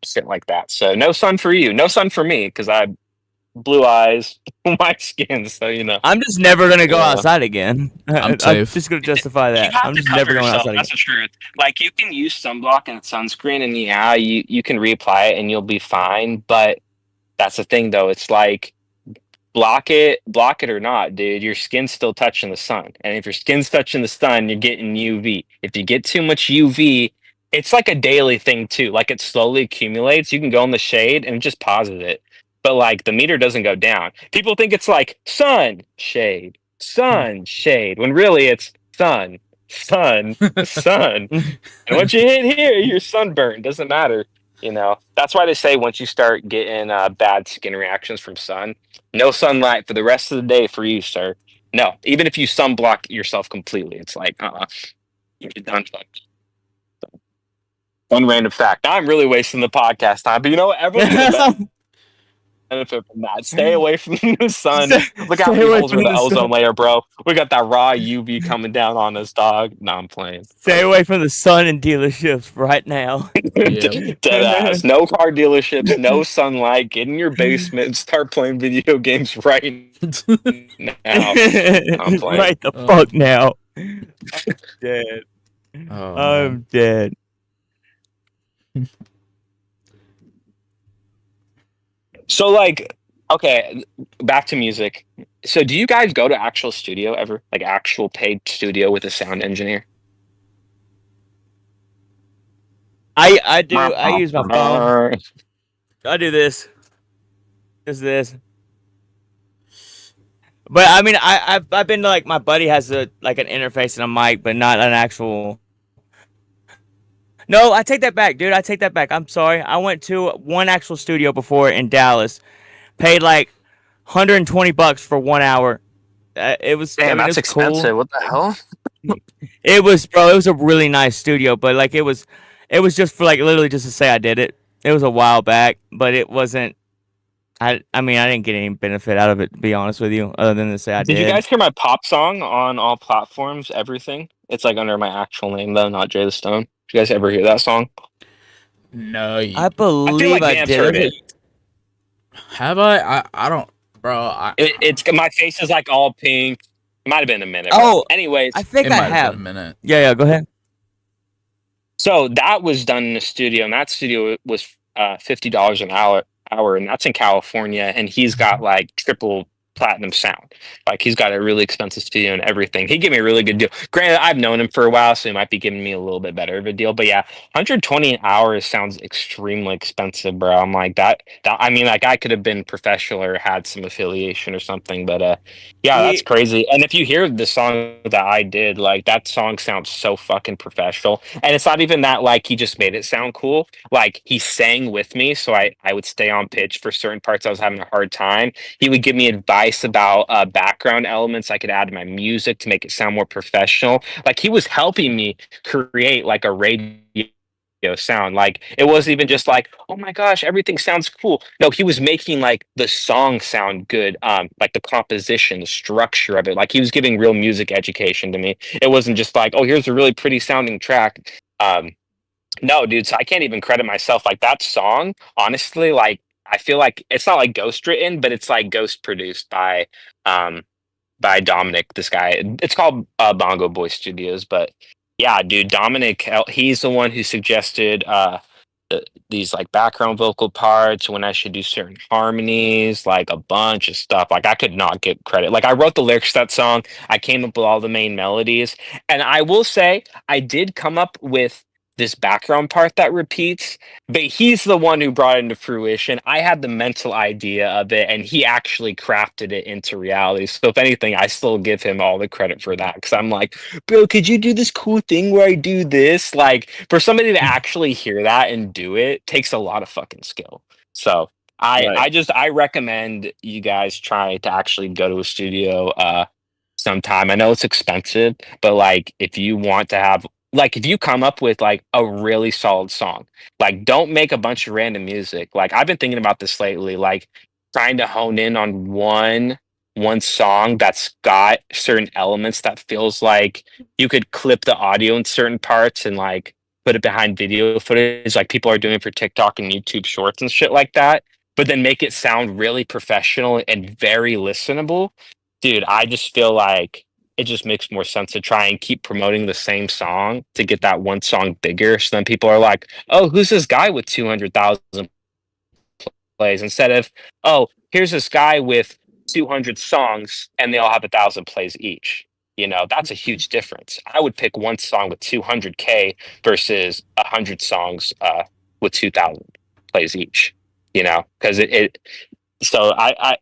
shit like that. So no sun for you, no sun for me, because I have blue eyes, white skin. So I'm just never gonna go yeah. outside again. I'm I'm safe. just gonna justify You that. have I'm to just cover never going yourself. outside again. That's the truth. Like you can use sunblock and sunscreen, and yeah, you can reapply it and you'll be fine. But that's the thing, though. It's like block it or not, dude. Your skin's still touching the sun, and if your skin's touching the sun, you're getting UV. If you get too much UV, it's like a daily thing too. Like it slowly accumulates. You can go in the shade and just pauses it, but like the meter doesn't go down. People think it's like sun, shade, when really it's sun, sun, sun. And once you hit here, you're sunburned. Doesn't matter. That's why they say once you start getting bad skin reactions from sun, no sunlight for the rest of the day for you, sir. No, even if you sunblock yourself completely, it's like, you're done. One random fact. Now I'm really wasting the podcast time, but you know what? Everyone's gonna benefit from that. Stay away from the sun. Look how Stay many away holes are in from the the sun. ozone layer, bro. We got that raw UV coming down on us, dog. No, I'm playing. Stay away from the sun and dealerships right now. Yep. Dead ass. No car dealerships, no sunlight. Get in your basement and start playing video games right now. I'm playing. Right the fuck now. I'm dead. Oh, I'm dead. So, like, okay, back to music. So, do you guys go to actual studio ever? Like, actual paid studio with a sound engineer? I do. I use my phone. I do this. This. But I mean, I've been to like my buddy has an interface and a mic, but not an actual. No, I take that back, dude. I take that back. I'm sorry. I went to one actual studio before in Dallas. Paid like $120 for 1 hour. It was. I Damn, mean, it that's was cool. expensive. What the hell? It was, bro. It was a really nice studio, but like it was just for like literally just to say I did it. It was a while back, but it wasn't. I mean, I didn't get any benefit out of it, to be honest with you, other than to say I Did you did. guys hear my pop song on all platforms, everything? It's like under my actual name, though, not JThaStone. Did you guys ever hear that song? no. I I feel believe like I Vance did. heard it. Have I? I don't, bro. It's my face is like all pink. It might have been a minute. Oh, anyways, I think It I might have have. been a minute. Yeah. Go ahead. so that was done in the studio, and that studio was $50 an hour, and that's in California. And he's got like triple platinum sound. Like he's got a really expensive studio and everything. He gave me a really good deal. Granted, I've known him for a while, so he might be giving me a little bit better of a deal. But yeah, 120 an hour sounds extremely expensive, bro. I'm like that I mean, like I could have been professional or had some affiliation or something, but yeah, that's He, crazy. And if you hear the song that I did, like that song sounds so fucking professional. And it's not even that like he just made it sound cool. Like he sang with me, so I would stay on pitch for certain parts I was having a hard time. He would give me advice about background elements I could add to my music to make it sound more professional. Like he was helping me create like a radio sound. Like it wasn't even just like, oh my gosh, everything sounds cool. No, he was making like the song sound good, like the composition, the structure of it. Like he was giving real music education to me. It wasn't just like, oh, here's a really pretty sounding track. No, dude, so I can't even credit myself. Like that song, honestly, like I feel like it's not like ghost written, but it's like ghost produced um by Dominic, this guy. It's called Bongo Boy Studios, but yeah, dude, Dominic, he's the one who suggested these like background vocal parts, when I should do certain harmonies, like a bunch of stuff. Like I could not get credit. Like I wrote the lyrics to that song, I came up with all the main melodies, and I will say I did come up with this background part that repeats, but he's the one who brought it into fruition. I had the mental idea of it, and he actually crafted it into reality. So if anything, I still give him all the credit for that, because I'm like, bro, could you do this cool thing where I do this? Like for somebody to actually hear that and do it takes a lot of fucking skill. So right. I recommend you guys try to actually go to a studio sometime. I know it's expensive, but like if you want to have, like if you come up with like a really solid song, like don't make a bunch of random music. Like I've been thinking about this lately, like trying to hone in on one song that's got certain elements that feels like you could clip the audio in certain parts and like put it behind video footage like people are doing for TikTok and YouTube shorts and shit like that, but then make it sound really professional and very listenable. Dude, I just feel like it just makes more sense to try and keep promoting the same song to get that one song bigger. So then people are like, oh, who's this guy with 200,000 plays? Instead of, oh, here's this guy with 200 songs and they all have 1,000 plays each. You know, that's a huge difference. I would pick one song with 200K versus 100 songs with 2,000 plays each, you know, because so I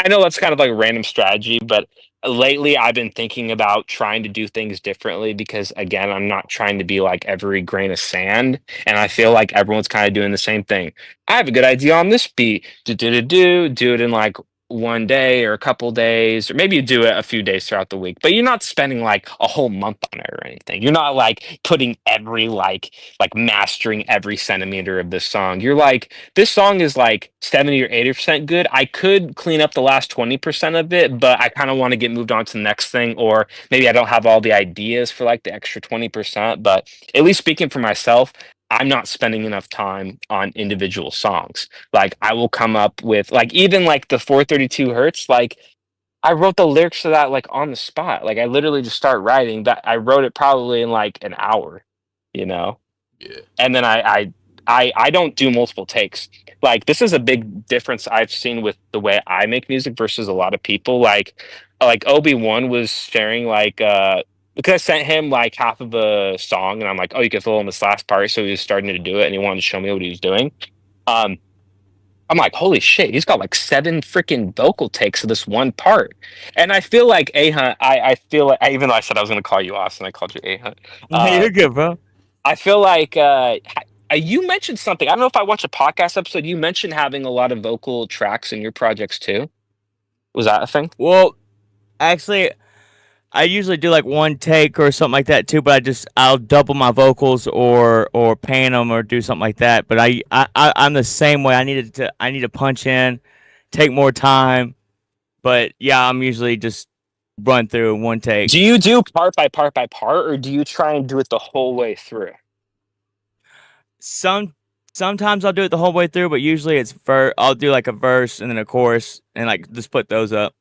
know that's kind of like a random strategy, but lately I've been thinking about trying to do things differently because again, I'm not trying to be like every grain of sand, and I feel like everyone's kind of doing the same thing. I have a good idea on this beat. Do it in like one day or a couple days, or maybe you do it a few days throughout the week, but you're not spending like a whole month on it or anything. You're not like putting every like mastering every centimeter of this song. You're like, this song is like 70 or 80% good. I could clean up the last 20% of it, but I kind of want to get moved on to the next thing, or maybe I don't have all the ideas for like the extra 20%. But at least speaking for myself, I'm not spending enough time on individual songs. Like I will come up with like even like the 432 hertz, like I wrote the lyrics to that like on the spot. Like I literally just start writing that. I wrote it probably in like an hour, you know? Yeah. And then I don't do multiple takes. Like this is a big difference I've seen with the way I make music versus a lot of people. Like Obi-Wan was sharing like because I sent him like half of a song and I'm like, oh, you can fill in this last part. So he was starting to do it and he wanted to show me what he was doing. Um I'm like, holy shit, he's got like 7 freaking vocal takes of this one part. And I feel like A Hunt, I feel like even though I said I was gonna call you Austin, I called you A Hunt. You're good, bro. I feel like you mentioned something. I don't know if I watched a podcast episode. You mentioned having a lot of vocal tracks in your projects too. Was that a thing? Well, actually, I usually do like one take or something like that too, but I'll double my vocals or pan them or do something like that. But I'm the same way. I need to punch in, take more time. But yeah, I'm usually just run through in one take. Do you do part by part by part, or do you try and do it the whole way through? Sometimes I'll do it the whole way through, but usually I'll do like a verse and then a chorus and like just put those up.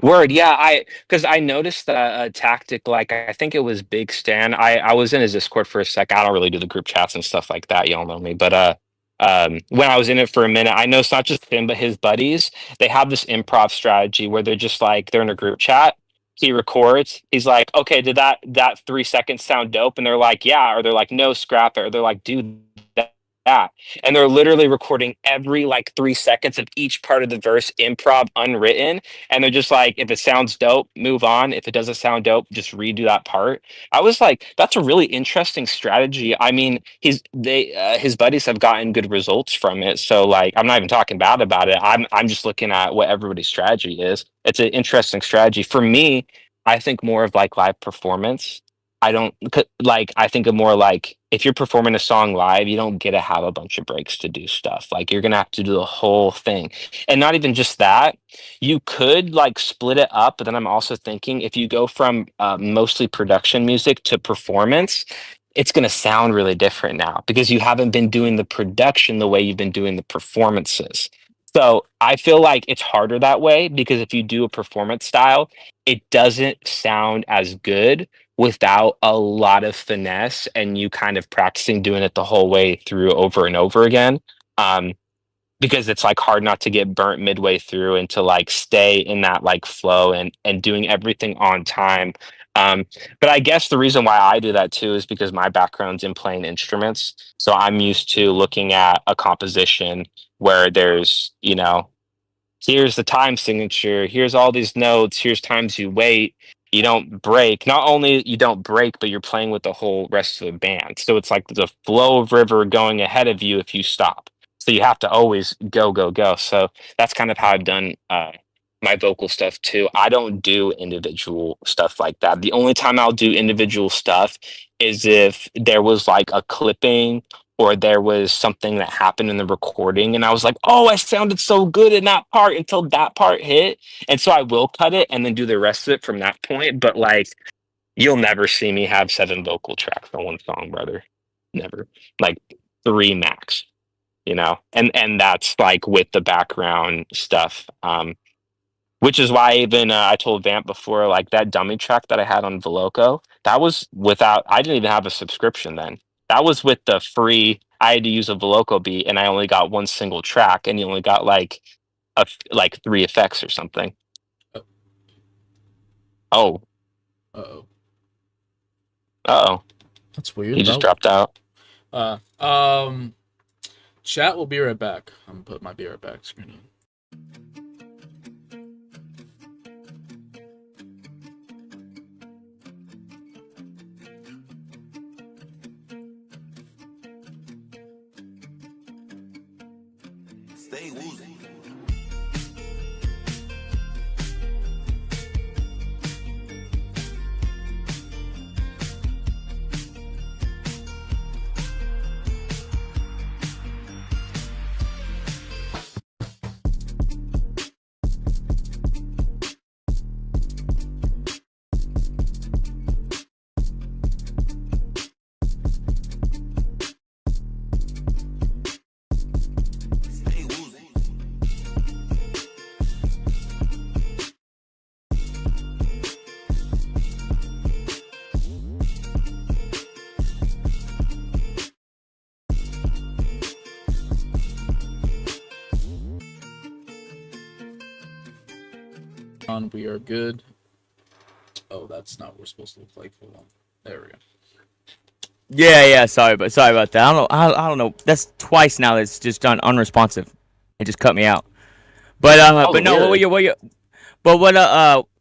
Word, yeah. Because I noticed that tactic. Like I think it was Big Stan. I was in his Discord for a sec. I don't really do the group chats and stuff like that. Y'all know me, but when I was in it for a minute. I know it's not just him, but his buddies. They have this improv strategy where they're just like they're in a group chat. He records. He's like, "Okay, did that 3 seconds sound dope?" And they're like, "Yeah," or they're like, "No, scrap it," or they're like, "Dude, that." And they're literally recording every like 3 seconds of each part of the verse, improv, unwritten. And they're just like, if it sounds dope, move on. If it doesn't sound dope, just redo that part. I was like, that's a really interesting strategy. I mean, his buddies have gotten good results from it. So like, I'm not even talking bad about it. I'm just looking at what everybody's strategy is. It's an interesting strategy for me. I think more of like live performance. I don't like. I think of more like if you're performing a song live, you don't get to have a bunch of breaks to do stuff. Like you're gonna have to do the whole thing, and not even just that. You could like split it up, but then I'm also thinking if you go from mostly production music to performance, it's gonna sound really different now because you haven't been doing the production the way you've been doing the performances. So I feel like it's harder that way because if you do a performance style, it doesn't sound as good without a lot of finesse and you kind of practicing doing it the whole way through over and over again. Um, because it's like hard not to get burnt midway through and to like stay in that like flow and doing everything on time. But I guess the reason why I do that too is because my background's in playing instruments. So I'm used to looking at a composition where there's, here's the time signature, here's all these notes, here's times you wait, you don't break. Not only you don't break, but you're playing with the whole rest of the band. So it's like the flow of river going ahead of you if you stop. So you have to always go, go, go. So that's kind of how I've done my vocal stuff too. I don't do individual stuff like that. The only time I'll do individual stuff is if there was like a clipping or there was something that happened in the recording and I was like, oh, I sounded so good in that part until that part hit. And so I will cut it and then do the rest of it from that point. But like, you'll never see me have 7 vocal tracks on one song, brother. Never. Like 3 max, and that's like with the background stuff. Which is why even I told Vamp before, like that dummy track that I had on Veloco, that was without, I didn't even have a subscription then. That was with the free, I had to use a Veloco beat and I only got one single track and you only got like 3 effects or something. Uh Oh, oh. uh-oh. That's weird. He just dropped out. Chat will be right back. I'm gonna put my be right back screen in. Stay woozy. Stay woozy. We are good. Oh, that's not what we're supposed to look like. Hold on. There we go. Yeah. Sorry about that. I don't know. That's twice now. That's just done unresponsive. It just cut me out. But but no.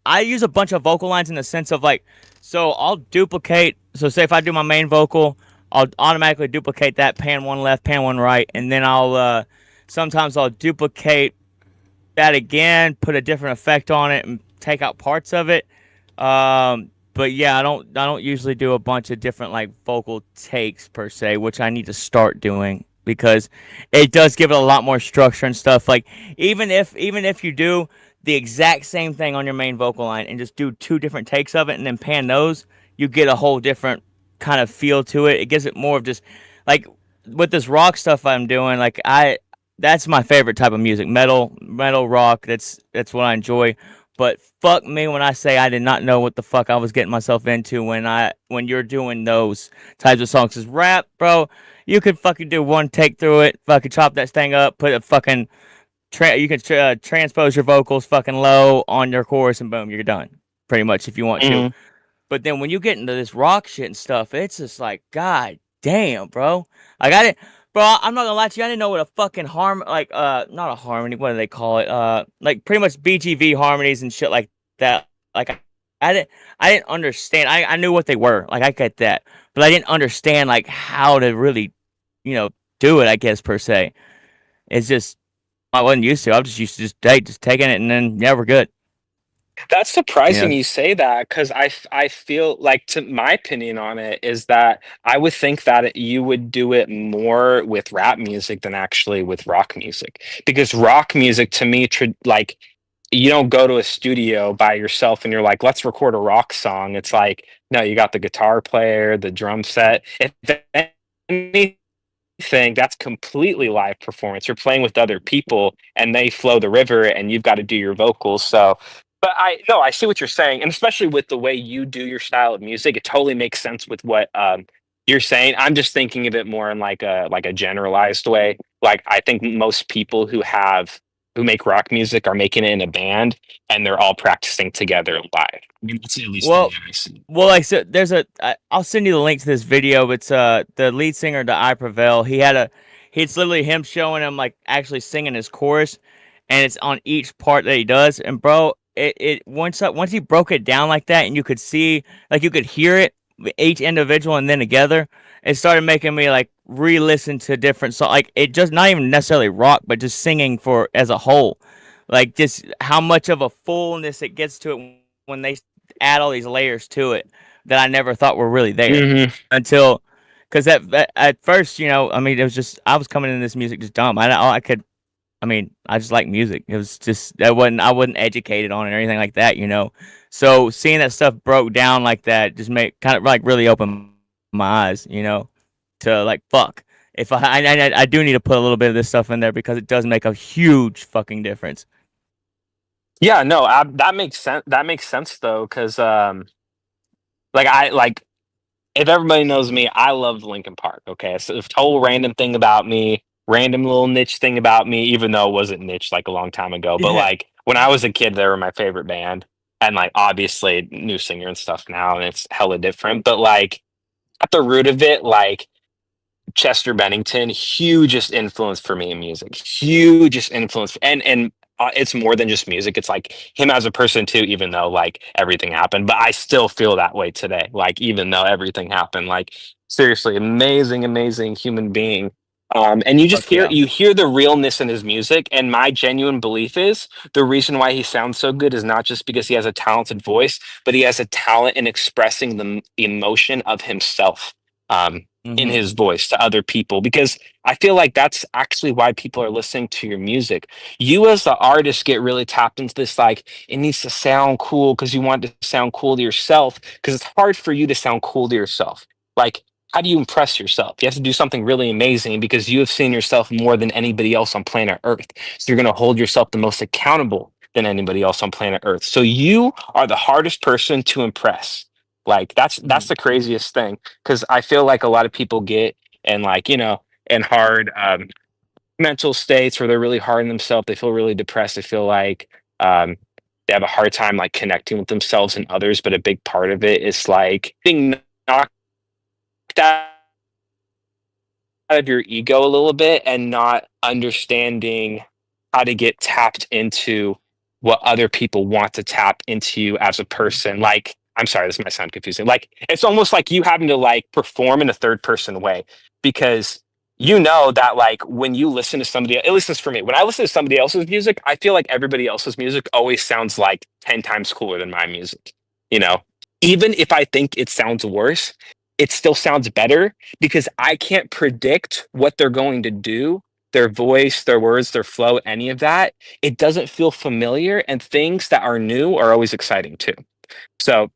I use a bunch of vocal lines in the sense of like, so I'll duplicate. So say if I do my main vocal, I'll automatically duplicate that, pan one left, pan one right, and then sometimes I'll duplicate that again, put a different effect on it, and take out parts of it. But yeah, I don't usually do a bunch of different like vocal takes per se, which I need to start doing because it does give it a lot more structure and stuff. Like even if you do the exact same thing on your main vocal line and just do 2 different takes of it and then pan those, you get a whole different kind of feel to it. It gives it more of just like with this rock stuff I'm doing, like that's my favorite type of music. Metal rock, that's what I enjoy. But fuck me when I say I did not know what the fuck I was getting myself into when you're doing those types of songs. 'Cause rap, bro, you could fucking do one take through it, fucking chop that thing up, put a fucking you can transpose your vocals fucking low on your chorus, and boom, you're done. Pretty much, if you want to. Mhm. But then when you get into this rock shit and stuff, it's just like, god damn, bro. Like I didn't, bro. I'm not gonna lie to you. I didn't know what a fucking not a harmony. What do they call it? Like pretty much BGV harmonies and shit like that. Like I didn't understand. I knew what they were. Like I get that, but I didn't understand like how to really, you know, do it. I guess per se. It's just I wasn't used to. I was just used to just taking it and then yeah, we're good. That's Yeah. surprising you say that because I feel like, to my opinion on it is that I would think that you would do it more with rap music than actually with rock music, because rock music to me like, you don't go to a studio by yourself and you're like, let's record a rock song. It's like, no, you got the guitar player, the drum set. If anything, that's completely live performance. You're playing with other people and they flow the river and you've got to do your vocals. So, but I see what you're saying. And especially with the way you do your style of music, it totally makes sense with what you're saying. I'm just thinking of it more in like a generalized way. Like I think most people who make rock music are making it in a band and they're all practicing together live. I mean, that's at least the way Well, I see it. well, like so, I'll send you the link to this video. It's the lead singer to I Prevail. It's literally him showing him like actually singing his chorus, and it's on each part that he does. And bro, it once he broke it down like that, and you could see like you could hear it each individual and then together. It started making me like re-listen to different songs. Like it just not even necessarily rock, but just singing for as a whole. Like just how much of a fullness it gets to it when they add all these layers to it that I never thought were really there Hmm. until because at first, you know, I mean, it was just I was coming in this music just dumb. I could, I mean, I just like music. It was just I wasn't educated on it or anything like that, you know. So seeing that stuff broke down like that just made kind of like really opened my eyes, you know, to like fuck. If I do need to put a little bit of this stuff in there because it does make a huge fucking difference. Yeah, no, that makes sense. That makes sense though, because like I like if everybody knows me, I love Linkin Park. Okay, so a total random thing about me, random little niche thing about me, even though it wasn't niche like a long time ago. But Yeah. like when I was a kid, they were my favorite band, and like obviously new singer and stuff now, and it's hella different. But like at the root of it, like Chester Bennington, hugest influence for me in music, hugest influence, and it's more than just music. It's like him as a person too, even though like everything happened. But I still feel that way today. Like even though everything happened, like seriously, amazing, amazing human being. And Fuck yeah. you hear the realness in his music. And my genuine belief is the reason why he sounds so good is not just because he has a talented voice, but he has a talent in expressing the emotion of himself. In Mm-hmm. his voice to other people, because I feel like that's actually why people are listening to your music. You as the artist get really tapped into this, like it needs to sound cool because you want to sound cool to yourself, because it's hard for you to sound cool to yourself. Like how do you impress yourself? You have to do something really amazing because you have seen yourself more than anybody else on planet Earth. So you're going to hold yourself the most accountable than anybody else on planet Earth. So you are the hardest person to impress. Like that's Mm-hmm. the craziest thing, because I feel like a lot of people get in like, in hard mental states where they're really hard on themselves. They feel really depressed. They feel like um, they have a hard time like connecting with themselves and others. But a big part of it is like being knocked out of your ego a little bit and not understanding how to get tapped into what other people want to tap into you as a person. Like, I'm sorry, this might sound confusing. Like, it's almost like you having to like perform in a third person way, because you know that like when you listen to somebody, at least this for me, when I listen to somebody else's music, I feel like everybody else's music always sounds like 10 times cooler than my music, you know? Even if I think it sounds worse, it still sounds better because I can't predict what they're going to do, their voice, their words, their flow, any of that. It doesn't feel familiar, and things that are new are always exciting too. So,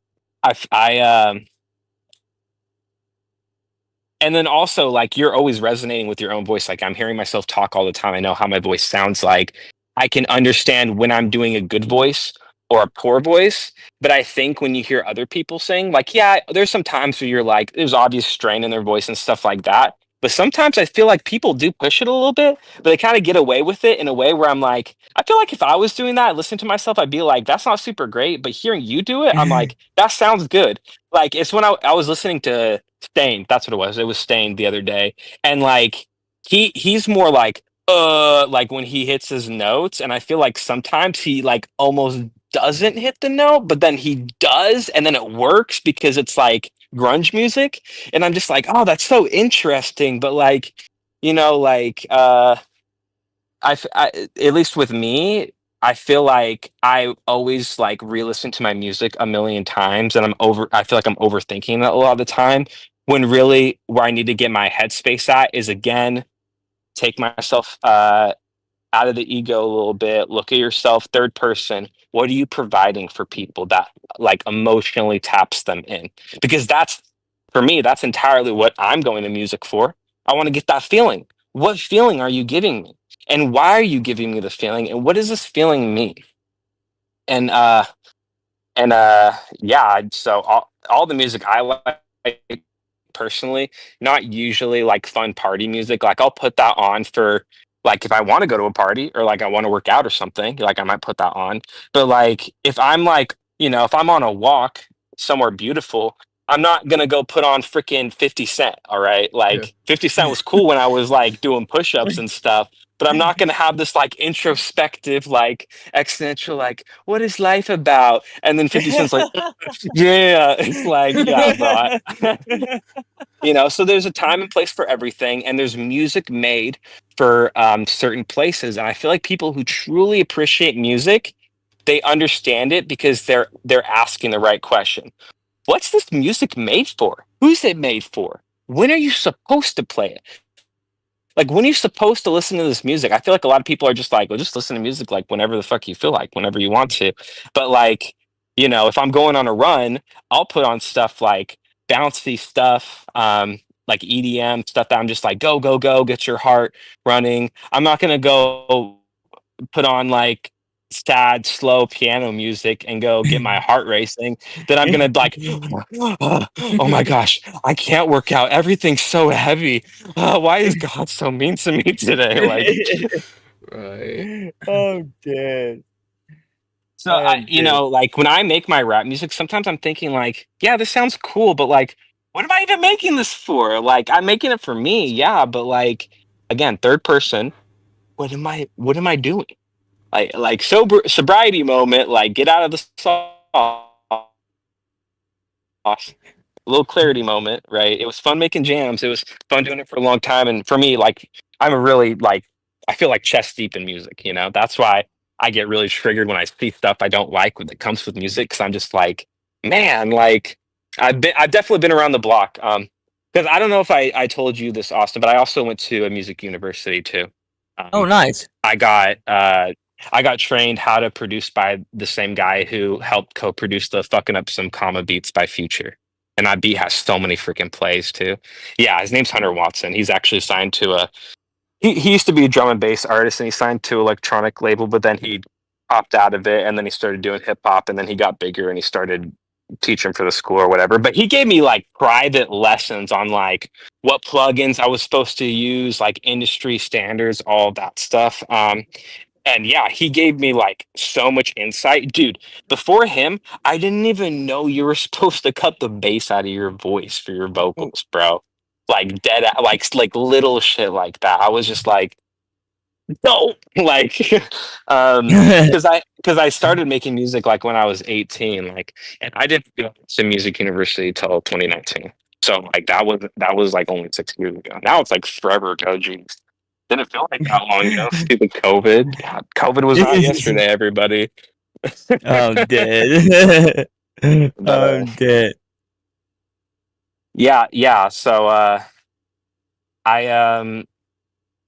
and then also like you're always resonating with your own voice. Like I'm hearing myself talk all the time. I know how my voice sounds like. I can understand when I'm doing a good voice or a poor voice. But I think when you hear other people sing, like, yeah, there's some times where you're like, there's obvious strain in their voice and stuff like that. But sometimes I feel like people do push it a little bit, but they kind of get away with it in a way where I'm like, I feel like if I was doing that, listening to myself, I'd be like, that's not super great. But hearing you do it, I'm like, that sounds good. Like, it's when I was listening to Stain. That's what it was. It was Stain the other day. And like, he's more like when he hits his notes, and I feel like sometimes he like almost doesn't hit the note, but then he does, and then it works because it's like grunge music. And I'm just like, oh, that's so interesting. But like, like at least with me, I feel like I always like re-listen to my music a million times, and I feel like I'm overthinking it a lot of the time. When really where I need to get my headspace at is, again, take myself out of the ego a little bit, look at yourself third person. What are you providing for people that like emotionally taps them in? Because that's, for me, that's entirely what I'm going to music for. I want to get that feeling. What feeling are you giving me? And why are you giving me the feeling? And what does this feeling mean? And yeah, so all the music I like personally, not usually like fun party music. Like I'll put that on for like if I want to go to a party or like I want to work out or something, like I might put that on. But like if I'm like, if I'm on a walk somewhere beautiful, I'm not gonna go put on freaking 50 Cent, all right? Yeah. Like 50 Cent was cool when I was like doing push-ups and stuff, but I'm not gonna have this like introspective, like existential, like, what is life about? And then 50 Cent's like, yeah, it's like, yeah, bro. So there's a time and place for everything, and there's music made for certain places. And I feel like people who truly appreciate music, they understand it because they're asking the right question. What's this music made for? Who's it made for? When are you supposed to play it? Like, when are you supposed to listen to this music? I feel like a lot of people are just like, well, just listen to music like whenever the fuck you feel like, whenever you want to. But like, if I'm going on a run, I'll put on stuff like bouncy stuff, like EDM stuff that I'm just like, go, go, go, get your heart running. I'm not gonna go put on like sad, slow piano music and go get my heart racing. Then I'm gonna like, oh my gosh, I can't work out. Everything's so heavy. Why is God so mean to me today? Like, Right. Oh, dead. so like when I make my rap music, sometimes I'm thinking like, yeah, this sounds cool, but like, what am I even making this for? Like, I'm making it for me, yeah, but like, again, third person. What am I doing? Like sobriety moment, like get out of the sauce, a little clarity moment, right? It was fun making jams. It was fun doing it for a long time. And for me, like I'm a really like I feel like chest deep in music. That's why I get really triggered when I see stuff I don't like when it comes with music, because I'm just like, man, like I've definitely been around the block. Because I don't know if I told you this, Austin, but I also went to a music university too. Oh, Um, nice. I got I got trained how to produce by the same guy who helped co-produce the "Fucking Up Some Comma Beats" by Future, and that beat has so many freaking plays too. Yeah, his name's Hunter Watson. He's actually signed to a. He used to be a drum and bass artist, and he signed to electronic label, but then he popped out of it, and then he started doing hip hop, and then he got bigger, and he started teaching for the school or whatever. But he gave me like private lessons on like what plugins I was supposed to use, like industry standards, all that stuff. And yeah, he gave me like so much insight. Dude, before him, I didn't even know you were supposed to cut the bass out of your voice for your vocals, bro. Like like little shit like that. I was just like, no, like because I started making music like when I was 18, like, and I didn't go to music university till 2019. So like that was like only 6 years ago. Now it's like forever ago. Geez. Didn't feel like that long ago. Stupid COVID. God, COVID was not yesterday, everybody. I'm dead. But I'm dead. yeah, yeah. So I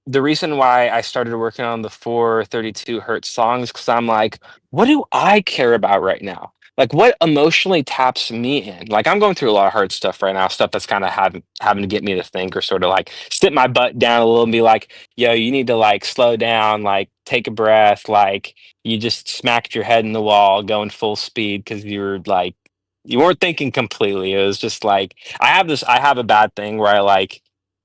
the reason why I started working on the 432 hertz songs, because I'm like, what do I care about right now? Like, what emotionally taps me in? Like, I'm going through a lot of hard stuff right now, stuff that's kind of having to get me to think, or sort of like sit my butt down a little and be like, yo, you need to like slow down, like take a breath, like you just smacked your head in the wall going full speed because you were like you weren't thinking completely. It was just like I have a bad thing where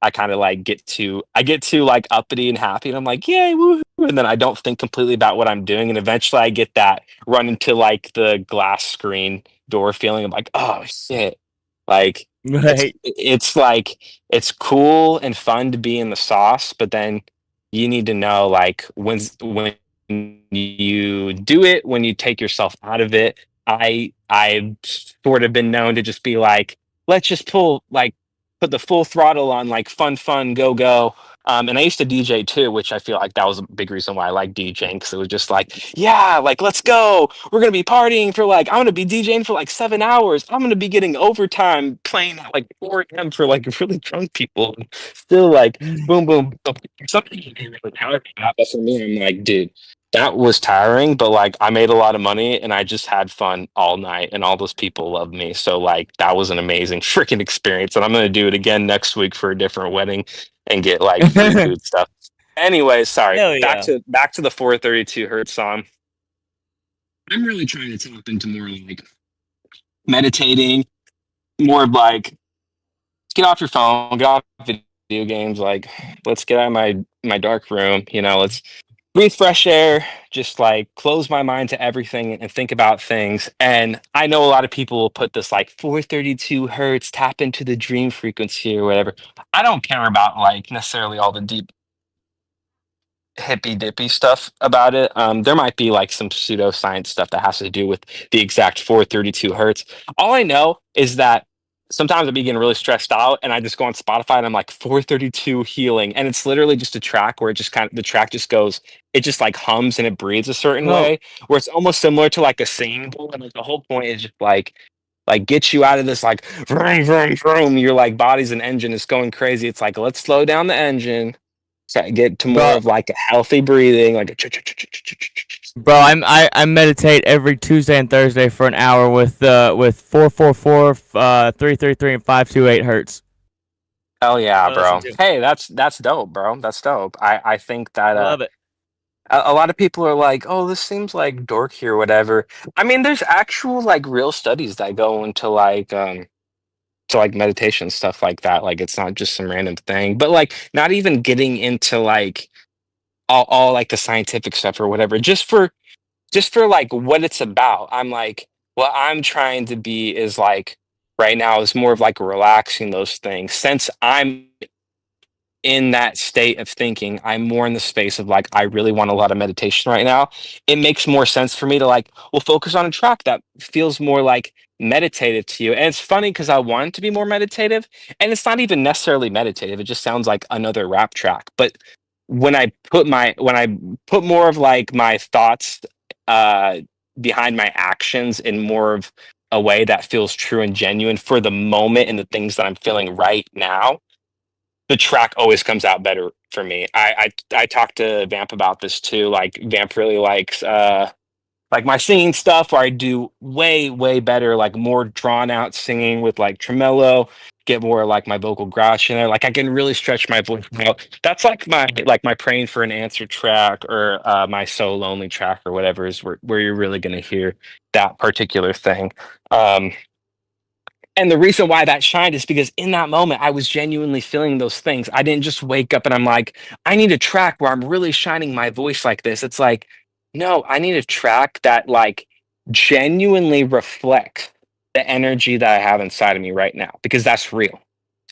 I kind of like get too like uppity and happy and I'm like, yay, woo, and then I don't think completely about what I'm doing and eventually I get that run into like the glass screen door feeling of like, oh shit. Like Right. it's like it's cool and fun to be in the sauce, but then you need to know like when you do it, when you take yourself out of it. I've sort of been known to just be like, let's just put the full throttle on like fun, go go. And I used to DJ too, which I feel like that was a big reason why I like DJing because it was just like, yeah, like let's go. We're gonna be partying for like I'm gonna be DJing for like 7 hours. I'm gonna be getting overtime playing at like 4 a.m. for like really drunk people. Still like boom boom. Something you can really power that, but for me, I'm like, dude, that was tiring, but like I made a lot of money and I just had fun all night and all those people loved me. So like that was an amazing freaking experience. And I'm gonna do it again next week for a different wedding and get like free food stuff. Anyway, sorry. Hell yeah. Back to the 432 hertz song. I'm really trying to tap into more like meditating, more of like get off your phone, get off video games, like let's get out of my dark room, let's breathe fresh air, just like close my mind to everything and think about things. And I know a lot of people will put this like 432 hertz, tap into the dream frequency or whatever. I don't care about like necessarily all the deep hippy dippy stuff about it. There might be like some pseudoscience stuff that has to do with the exact 432 hertz. All I know is that sometimes I be getting really stressed out and I just go on Spotify and I'm like 432 healing. And it's literally just a track where it just kind of the track just goes, it just like hums and it breathes a certain Bro, way where it's almost similar to like a singing bowl. And like the whole point is just like get you out of this like vroom, vroom, vroom. Your like body's an engine, it's going crazy. It's like let's slow down the engine. So get to more bro, of like a healthy breathing, like a bro, I meditate every Tuesday and Thursday for an hour with 444, 333, and 528 hertz. hell yeah, I listen bro. to. Hey, that's dope, bro. That's dope. I think that I love it. a lot of people are like, oh, this seems like dorky or whatever. I mean, there's actual like real studies that go into like to like meditation stuff like that. Like it's not just some random thing, but like not even getting into like all like the scientific stuff or whatever. Just for like what it's about. I'm like, what I'm trying to be is like right now is more of like relaxing those things. Since I'm in that state of thinking, I'm more in the space of like, I really want a lot of meditation right now. It makes more sense for me to like, well, focus on a track that feels more like meditative to you. And it's funny because I want it to be more meditative, and it's not even necessarily meditative. It just sounds like another rap track. But when I put more of like my thoughts uh behind my actions in more of a way that feels true and genuine for the moment and the things that I'm feeling right now, the track always comes out better for me. I talked to Vamp about this too. Like Vamp really likes like my singing stuff where I do way better, like more drawn out singing with like tremolo, get more like my vocal grouch in there. Like I can really stretch my voice out. That's like my praying for an answer track or my so lonely track or whatever is where you're really gonna hear that particular thing. Um and the reason why that shined is because in that moment, I was genuinely feeling those things. I didn't just wake up and I'm like, I need a track where I'm really shining my voice like this. It's like, no, I need a track that like genuinely reflects the energy that I have inside of me right now because that's real.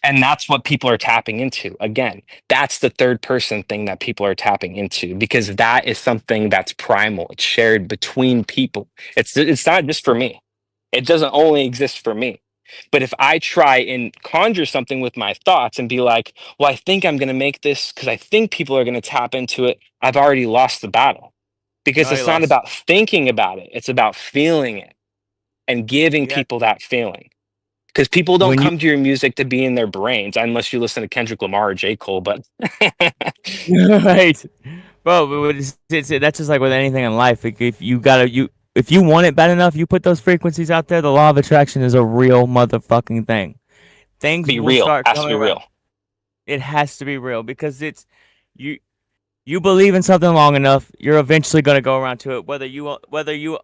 And that's what people are tapping into. Again, that's the third person thing that people are tapping into because that is something that's primal. It's shared between people. It's not just for me. It doesn't only exist for me. But if I try and conjure something with my thoughts and be like, well, I think I'm going to make this because I think people are going to tap into it, I've already lost the battle You because already it's not lost. about thinking about it. It's about feeling it and giving You got people that feeling. Because people don't when you come to your music to be in their brains unless you listen to Kendrick Lamar or J. Cole. But right, bro. But that's just like with anything in life. Like if you want it bad enough, you put those frequencies out there. The law of attraction is a real motherfucking thing. Things be will real, start has to coming be around. real. It has to be real because it's you. you believe in something long enough, you're eventually going to go around to it, whether you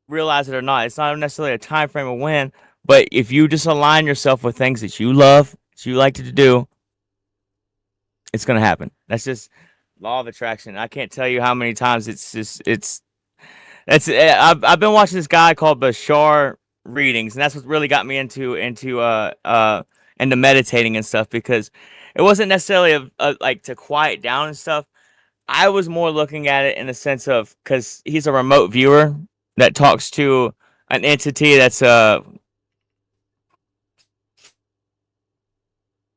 realize it or not. It's not necessarily a time frame of when, but if you just align yourself with things that you love, that you like to do, it's going to happen. That's just law of attraction. I can't tell you how many times I've been watching this guy called Bashar readings, and that's what really got me into meditating and stuff, because it wasn't necessarily like to quiet down and stuff. I was more looking at it in the sense of, because he's a remote viewer that talks to an entity that's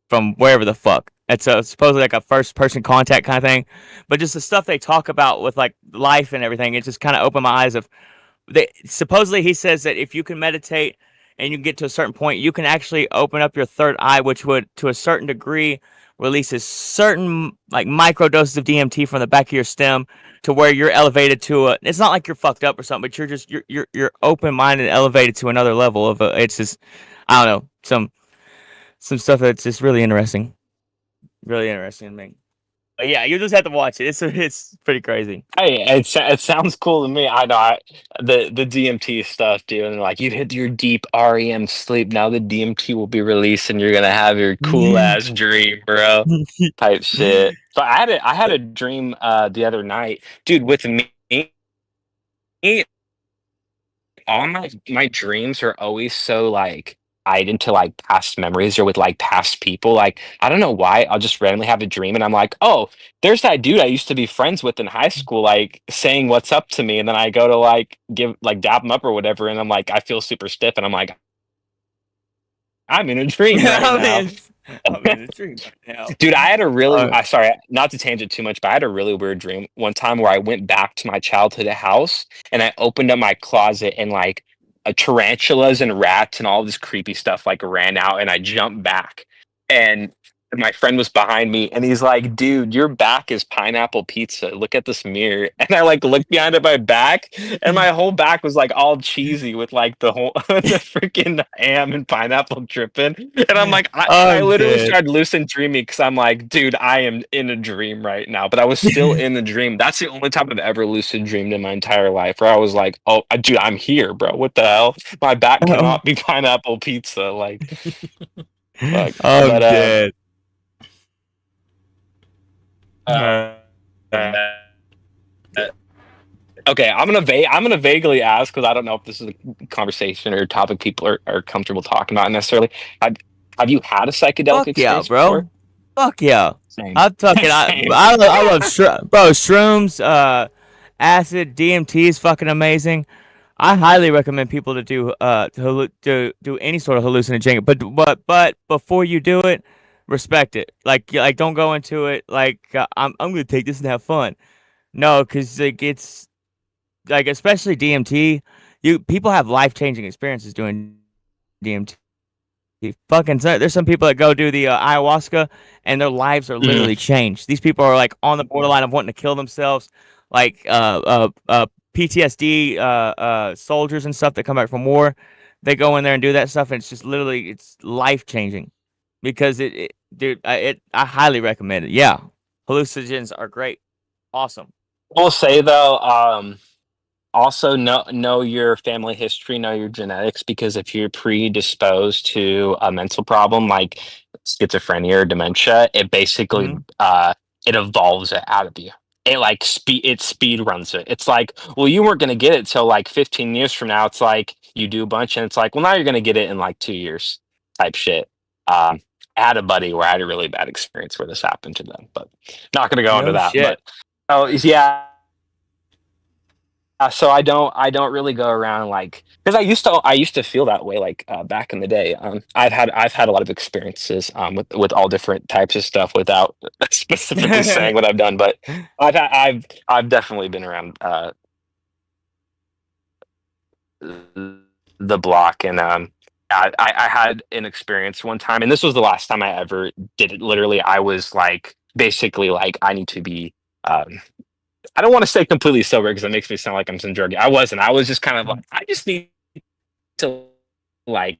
from wherever the fuck. It's supposedly like a first person contact kind of thing, but just the stuff they talk about with like life and everything, it just kind of opened my eyes. Supposedly he says that if you can meditate and you get to a certain point, you can actually open up your third eye, which would, to a certain degree, releases certain like micro doses of DMT from the back of your stem, to where you're elevated to a. It's not like you're fucked up or something, but you're open minded and elevated to another level of. It's just, I don't know, some stuff that's just really interesting to me. But yeah, you just have to watch it. It's pretty crazy. Hey, it sounds cool to me. I know the DMT stuff, dude. And like you hit your deep REM sleep. Now the DMT will be released, and you're gonna have your cool ass dream, bro. Type shit. So I had a dream the other night, dude. With me, all my dreams are always so like tied into like past memories or with like past people. Like I don't know why I'll just randomly have a dream and I'm like, oh, there's that dude I used to be friends with in high school, like saying what's up to me, and then I go to like give like dap him up or whatever, and I'm like, I feel super stiff, and I'm like, I'm in a dream right I'm now. in, I'm in a dream right now. Dude, I had a really Uh, sorry, not to tangent too much, but I had a really weird dream one time where I went back to my childhood house and I opened up my closet and like tarantulas and rats and all this creepy stuff like ran out and I jumped back and my friend was behind me and he's like, dude, your back is pineapple pizza. Look at this mirror. And I like looked behind at my back and my whole back was like all cheesy with like the whole the freaking ham and pineapple dripping. And I'm like, I I'm literally dead. started lucid dreaming because I'm like, dude, I am in a dream right now. But I was still in the dream. That's the only time I've ever lucid dreamed in my entire life where I was like, oh, dude, I'm here, bro. What the hell? My back I'm, cannot be pineapple pizza. Like, fuck. I'm But dead. uh, Uh, uh, okay, I'm gonna vaguely ask because I don't know if this is a conversation or a topic people are comfortable talking about necessarily. Have, have you had a psychedelic Fuck yeah, experience before? bro. Fuck yeah. Same. I'm talking. Same. I love bro, shrooms. Acid, DMT is fucking amazing. I highly recommend people to do any sort of hallucinogen. But before you do it, respect it. Like don't go into it like I'm gonna take this and have fun. No, because it gets like, especially DMT. People have life changing experiences doing DMT. Fucking there's some people that go do the ayahuasca and their lives are Mm. literally changed. These people are like on the borderline of wanting to kill themselves, like PTSD soldiers and stuff that come back from war. They go in there and do that stuff, and it's just literally it's life changing because dude, I highly recommend it. Yeah, hallucinogens are great, awesome. I will say though, also know your family history, know your genetics, because if you're predisposed to a mental problem like schizophrenia or dementia, it basically Hmm. it evolves it out of you. It like speed runs it. It's like, well, you weren't gonna get it till like 15 years from now. It's like you do a bunch and it's like, well, now you're gonna get it in like 2 years type shit. I had a buddy where I had a really bad experience where this happened to them, but not gonna go into No that. shit. But oh yeah, so I don't really go around like because I used to feel that way like back in the day. I've had a lot of experiences with all different types of stuff without specifically saying what I've done, but I've definitely been around the block and I had an experience one time and this was the last time I ever did it. Literally, I was like basically like I need to be. I don't want to say completely sober because it makes me sound like I'm some druggie. I wasn't. I was just kind of like, I just need to like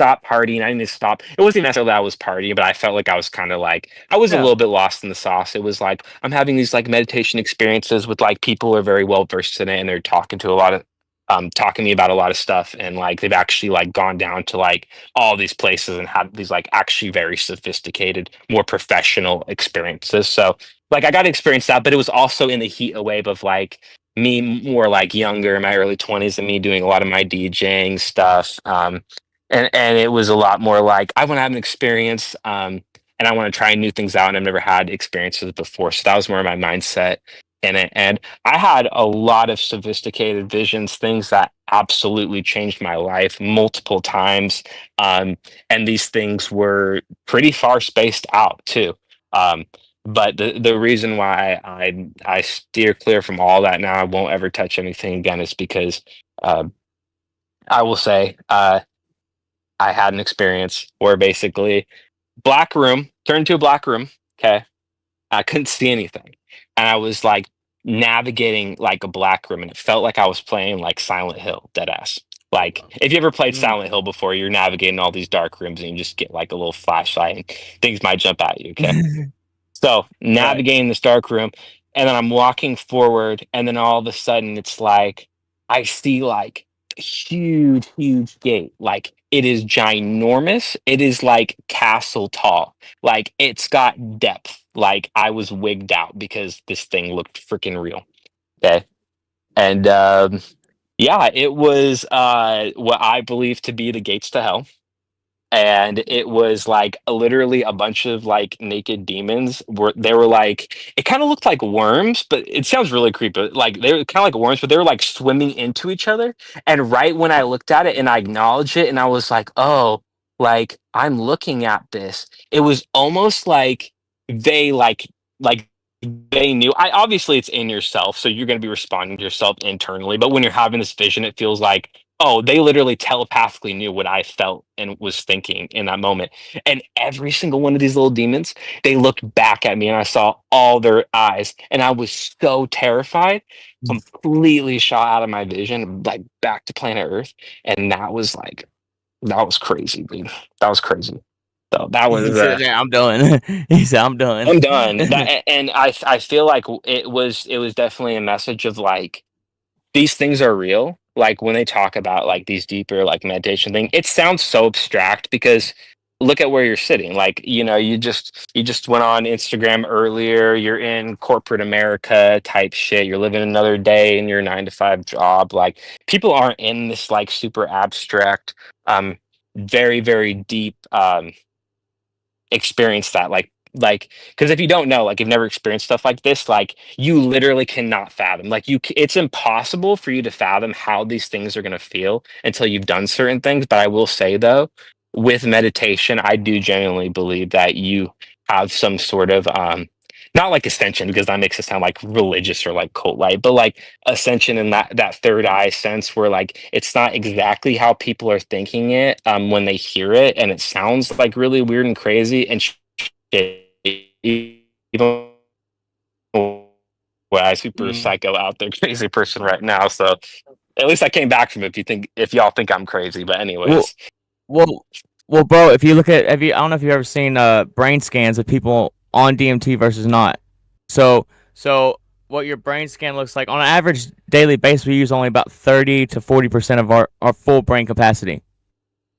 stop partying. I didn't stop. It wasn't necessarily that I was partying, but I felt like I was kind of like I was a Yeah. little bit lost in the sauce. It was like I'm having these like meditation experiences with like people who are very well versed in it, and they're talking to me about a lot of stuff, and like they've actually like gone down to like all these places and had these like actually very sophisticated, more professional experiences. So like I got to experience that, but it was also in the heat a wave of like me more like younger in my early 20s and me doing a lot of my DJing stuff. And it was a lot more like I want to have an experience, and I want to try new things out, and I've never had experiences before. So that was more my mindset in it. And I had a lot of sophisticated visions, things that absolutely changed my life multiple times. And these things were pretty far spaced out too. Um, but the reason why I steer clear from all that now, I won't ever touch anything again, is because uh, I will say I had an experience where basically black room turned into a black room. Okay, I couldn't see anything, and I was like navigating like a black room, and it felt like I was playing like Silent Hill, dead ass. Like if you ever played Mm. Silent Hill before, you're navigating all these dark rooms, and you just get like a little flashlight, and things might jump at you. Okay, so Right. navigating this dark room, and then I'm walking forward, and then all of a sudden it's like I see like a huge, huge gate. Like it is ginormous. It is like castle tall. Like it's got depth. Like I was wigged out because this thing looked freaking real. Okay. And yeah, it was what I believe to be the gates to hell, and it was like literally a bunch of like naked demons were they were like it kind of looked like worms, but it sounds really creepy. Like they were kind of like worms, but they were like swimming into each other. And right when I looked at it and I acknowledged it, and I was like, oh, like I'm looking at this, it was almost like they like they knew. I obviously it's in yourself, so you're going to be responding to yourself internally, but when you're having this vision, it feels like, oh, they literally telepathically knew what I felt and was thinking in that moment. And every single one of these little demons, they looked back at me, and I saw all their eyes, and I was so terrified, completely shot out of my vision, like back to planet Earth. And that was crazy, dude. That was crazy. So that was He said, "Yeah, I'm done." He said, "I'm done." I'm done. And I feel like it was definitely a message of like these things are real. Like when they talk about like these deeper like meditation thing, it sounds so abstract because look at where you're sitting. Like, you just went on Instagram earlier, you're in corporate America type shit, you're living another day in your 9 to 5 job. Like people aren't in this like super abstract, very, very deep experience that like because if you don't know, like you've never experienced stuff like this, like you literally cannot fathom, like it's impossible for you to fathom how these things are going to feel until you've done certain things. But I will say though, with meditation, I do genuinely believe that you have some sort of not like ascension, because that makes it sound like religious or like cult like, but like ascension in that third eye sense, where like it's not exactly how people are thinking it when they hear it, and it sounds like really weird and crazy and shit, even when I super Mm. psycho out there crazy person right now. So at least I came back from it. If y'all think I'm crazy, but Well, anyways. well, well, bro. If you look at, have you? I don't know if you've ever seen brain scans of people on DMT versus not. So what your brain scan looks like on an average daily basis, we use only about 30 to 40% of our full brain capacity,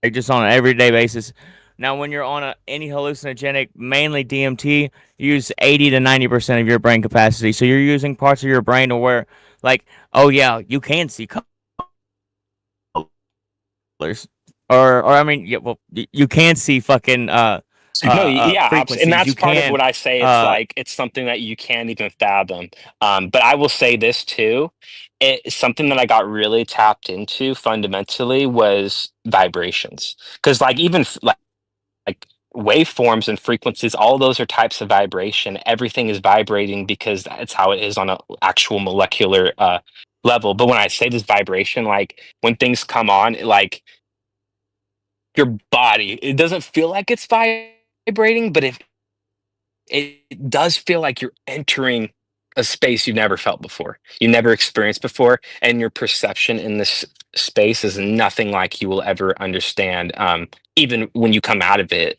like just on an everyday basis. Now, when you're on any hallucinogenic, mainly DMT, you use 80 to 90% of your brain capacity. So you're using parts of your brain to where, like, oh yeah, you can see colors, or I mean, yeah, well, you can see fucking No, yeah, and frequencies. that's You part of can what I say. It's uh like it's something that you can't even fathom. But I will say this too: it's something that I got really tapped into fundamentally was vibrations, because like even like waveforms and frequencies, all those are types of vibration. Everything is vibrating because that's how it is on a actual molecular level. But when I say this vibration, like when things come on, like your body, it doesn't feel like it's vibrating, but if it does feel like you're entering a space you've never felt before, you never experienced before, and your perception in this space is nothing like you will ever understand. Even when you come out of it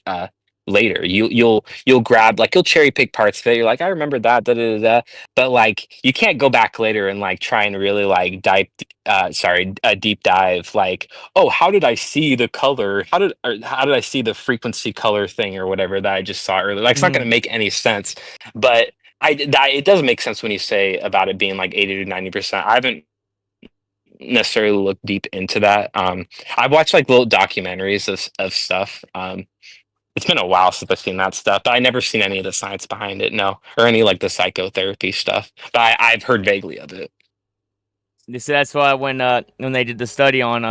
later, you'll grab like you'll cherry pick parts of it. You're like, I remember that, da da da, da. But like you can't go back later and like try and really like deep dive. Like, oh, how did I see the color? How did I see the frequency color thing or whatever that I just saw earlier? Like, it's not going Mhm. to make any sense. But it does make sense when you say about it being like 80 to 90%. I haven't necessarily looked deep into that. I've watched like little documentaries of stuff. It's been a while since I've seen that stuff, but I never seen any of the science behind it, no, or any like the psychotherapy stuff. But I've heard vaguely of it. That's why when they did the study on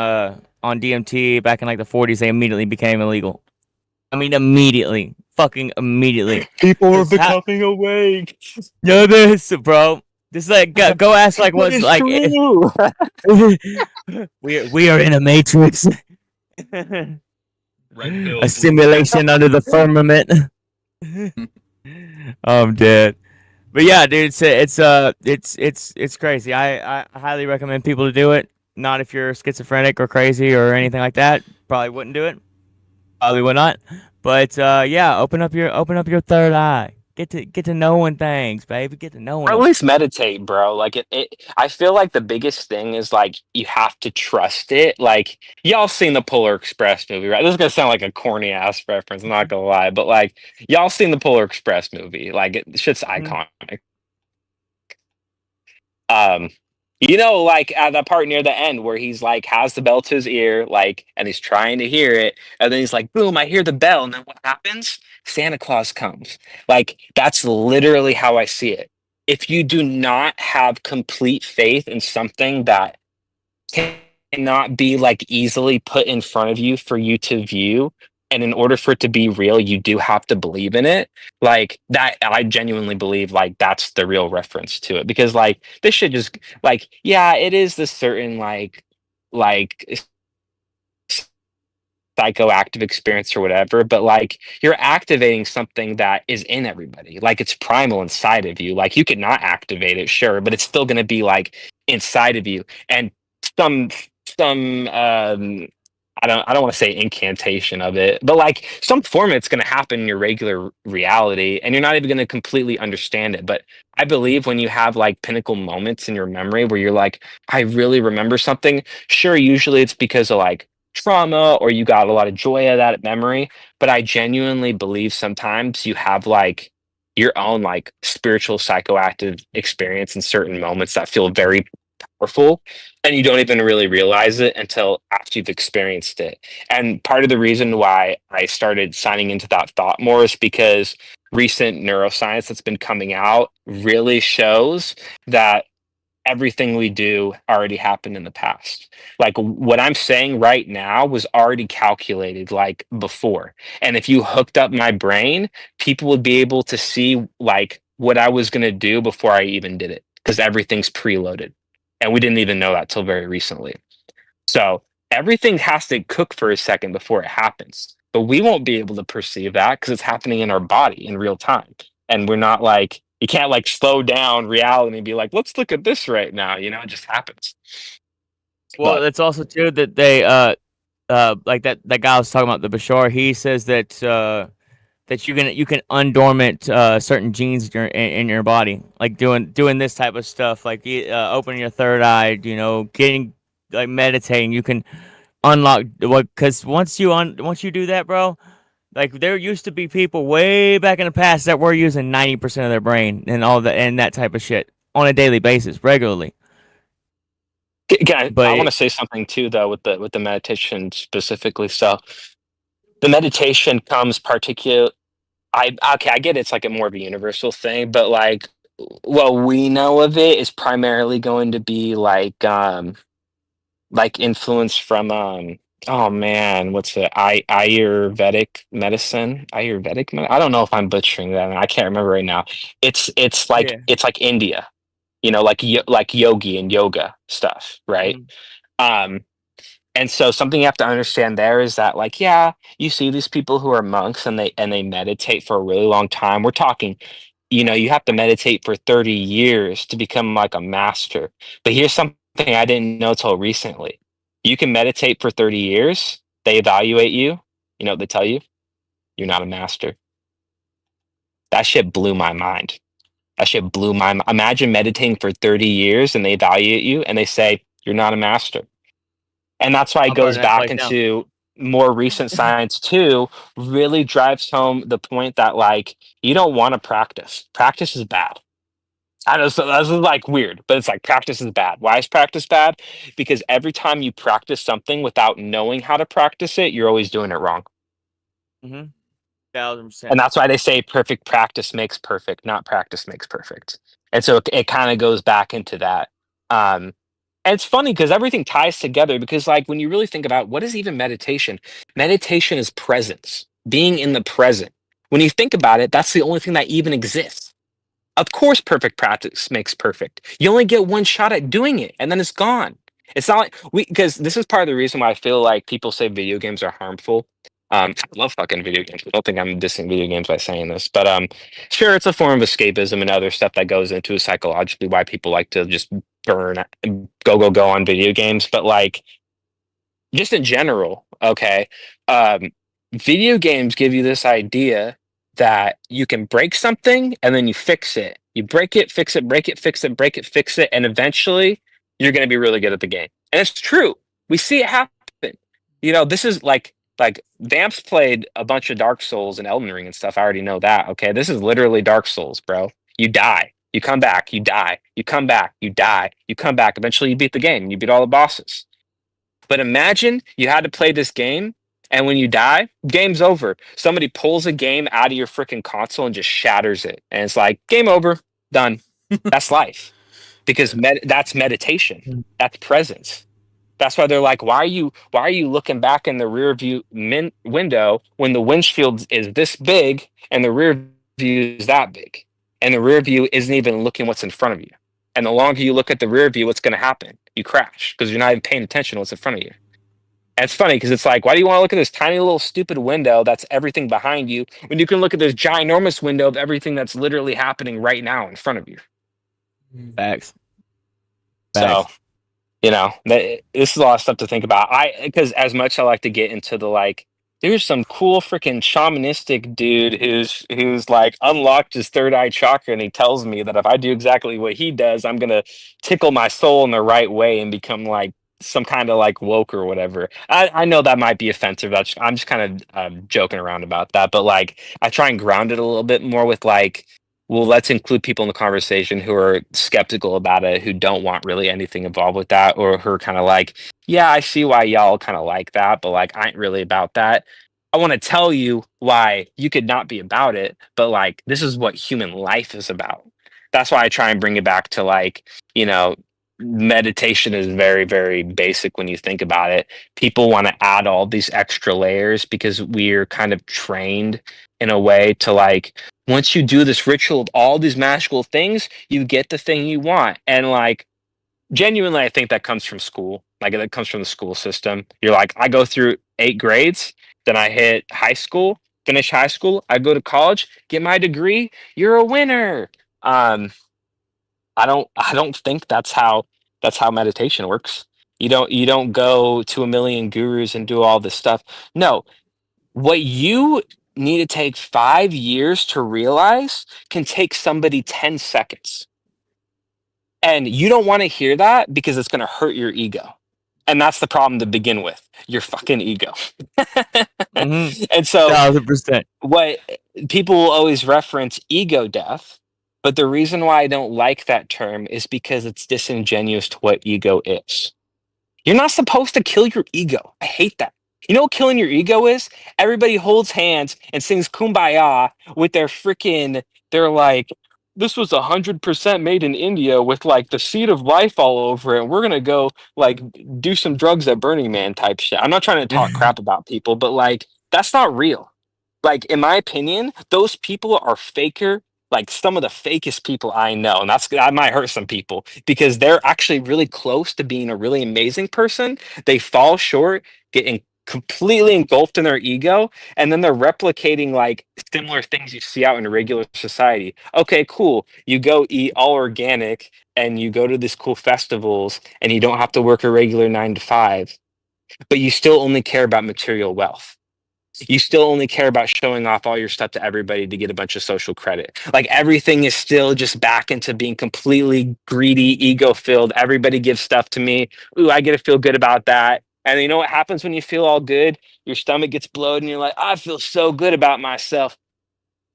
DMT back in like the 40s, they immediately became illegal. I mean, immediately, fucking immediately. People are 'Cause becoming awake. Yo, this, bro. This is like go ask like What what's is like if true? we are in a matrix, Red pill, a blue pill. simulation under the firmament. I'm dead. But yeah, dude, it's crazy. I highly recommend people to do it. Not if you're schizophrenic or crazy or anything like that. Probably wouldn't do it. Probably would not. But yeah, open up your third eye. Get to knowing things, baby. Get to knowing Or at them. least meditate, bro. Like I feel like the biggest thing is like you have to trust it. Like y'all seen the Polar Express movie, right? This is gonna sound like a corny ass reference, I'm not gonna lie, but like y'all seen the Polar Express movie. Like shit's Mhm. iconic. Um, like at that part near the end where he's like has the bell to his ear, like, and he's trying to hear it, and then he's like, boom, I hear the bell, and then what happens? Santa Claus comes. Like, that's literally how I see it. If you do not have complete faith in something that cannot be like easily put in front of you for you to view, and in order for it to be real you do have to believe in it, like that. I genuinely believe like that's the real reference to it, because like this should just like, yeah, it is this certain like psychoactive experience or whatever, but like you're activating something that is in everybody, like it's primal inside of you. Like you could not activate it, sure, but it's still going to be like inside of you. And some some I don't want to say incantation of it, but like some form of it's going to happen in your regular reality and you're not even going to completely understand it. But I believe when you have like pinnacle moments in your memory where you're like, I really remember something, sure, usually it's because of like trauma or you got a lot of joy out of that memory, but I genuinely believe sometimes you have like your own like spiritual psychoactive experience in certain moments that feel very powerful, and you don't even really realize it until after you've experienced it. And part of the reason why I started signing into that thought more is because recent neuroscience that's been coming out really shows that everything we do already happened in the past. Like what I'm saying right now was already calculated like before. And if you hooked up my brain, people would be able to see like what I was going to do before I even did it, because everything's preloaded. And we didn't even know that till very recently. So everything has to cook for a second before it happens. But we won't be able to perceive that because it's happening in our body in real time. And we're not like, you can't like slow down reality and be like, let's look at this right now. It just happens. Well, But it's also true that they like that guy I was talking about, the Bashar. He says that that you can undormant certain genes in your body, like doing this type of stuff, like opening your third eye, getting like meditating. You can unlock what, because once you do that, bro. Like there used to be people way back in the past that were using 90% of their brain and all that and that type of shit on a daily basis, regularly. again, I want But to say something too, though, with the meditation specifically. So the meditation comes particular. I get it's like a more of a universal thing, but like what we know of it is primarily going to be like influence from oh man, what's it? I don't know if I'm butchering that. I can't remember right now. It's like yeah. it's like India, like yogi and yoga stuff, right? Mm. Um and so something you have to understand there is that like, yeah, you see these people who are monks and they meditate for a really long time. We're talking you have to meditate for 30 years to become like a master. But here's something I didn't know till recently. You can meditate for 30 years, they evaluate you. You know what they tell you? You're not a master. That shit blew my mind. That shit blew my mind. Imagine meditating for 30 years and they evaluate you and they say, you're not a master. And that's why it I'm burning goes that back place down. into more recent science too, really drives home the point that like you don't want to practice. Practice is bad. I know, so this is like weird, but it's like practice is bad. Why is practice bad? Because every time you practice something without knowing how to practice it, you're always doing it wrong. Mm-hmm. And 1000%. that's why they say perfect practice makes perfect, not practice makes perfect. And so it kind of goes back into that. Um, and it's funny because everything ties together because, like, when you really think about what is even meditation, meditation is presence, being in the present. When you think about it, that's the only thing that even exists. Of course, perfect practice makes perfect. You only get one shot at doing it, and then it's gone. It's not like because this is part of the reason why I feel like people say video games are harmful. I love fucking video games. I don't think I'm dissing video games by saying this, but sure, it's a form of escapism and other stuff that goes into psychologically why people like to just burn, go on video games. But like, just in general, okay, um, video games give you this idea that you can break something and then you fix it. You break it, fix it, break it, fix it, break it, fix it, and eventually you're going to be really good at the game. And it's true. We see it happen. This is like Vamps played a bunch of Dark Souls and Elden Ring and stuff. I already know that. Okay, this is literally Dark Souls, bro. You die, you come back, you die, you come back, you die, you come back. Eventually, you beat the game. You beat all the bosses. But imagine you had to play this game, and when you die, game's over. Somebody pulls a game out of your freaking console and just shatters it, and it's like game over, done. That's life, because that's meditation. That's presence. That's why they're like, why are you looking back in the rear view window when the windshield is this big and the rear view is that big, and the rear view isn't even looking what's in front of you. And the longer you look at the rear view, what's going to happen? You crash because you're not even paying attention to what's in front of you. And it's funny because it's like, why do you want to look at this tiny little stupid window that's everything behind you when you can look at this ginormous window of everything that's literally happening right now in front of you? Facts. So, Facts. this is a lot of stuff to think about. Because as much I like to get into the like, there's some cool freaking shamanistic dude who's like unlocked his third eye chakra, and he tells me that if I do exactly what he does, I'm gonna tickle my soul in the right way and become like some kind of like woke or whatever. I know that might be offensive. I'm just kind of joking around about that, but like I try and ground it a little bit more with like, well, let's include people in the conversation who are skeptical about it, who don't want really anything involved with that, or who are kind of like, yeah, I see why y'all kind of like that, but like, I ain't really about that. I want to tell you why you could not be about it, but like, this is what human life is about. That's why I try and bring it back to like, you know, meditation is very, very basic when you think about it. People want to add all these extra layers because we're kind of trained in a way to like, once you do this ritual of all these magical things, you get the thing you want. And like, genuinely, I think that comes from school. Like, that comes from the school system. You're like, I go through 8 grades, then I hit high school, finish high school, I go to college, get my degree, you're a winner. Um, I don't think that's how meditation works. You don't go to a million gurus and do all this stuff. No, what you need to take 5 years to realize can take somebody 10 seconds. And you don't want to hear that because it's going to hurt your ego. And that's the problem to begin with, your fucking ego. Mm-hmm. And so, 1000%. what people will always reference ego death, but the reason why I don't like that term is because it's disingenuous to what ego is. You're not supposed to kill your ego. I hate that. You know what killing your ego is? Everybody holds hands and sings Kumbaya with their freaking, they're like, this was 100% made in India with like the seed of life all over it. And we're going to go like do some drugs at Burning Man type shit. I'm not trying to talk crap about people, but like, that's not real. Like, in my opinion, those people are faker, like some of the fakest people I know. And that might hurt some people because they're actually really close to being a really amazing person. They fall short, get completely engulfed in their ego, and then they're replicating like similar things you see out in regular society. Okay, cool. You go eat all organic and you go to these cool festivals and you don't have to work a regular 9 to 5, but you still only care about material wealth. You still only care about showing off all your stuff to everybody to get a bunch of social credit. Like everything is still just back into being completely greedy, ego filled. Everybody gives stuff to me. Ooh, I get to feel good about that. And you know what happens when you feel all good? Your stomach gets bloated and you're like, I feel so good about myself.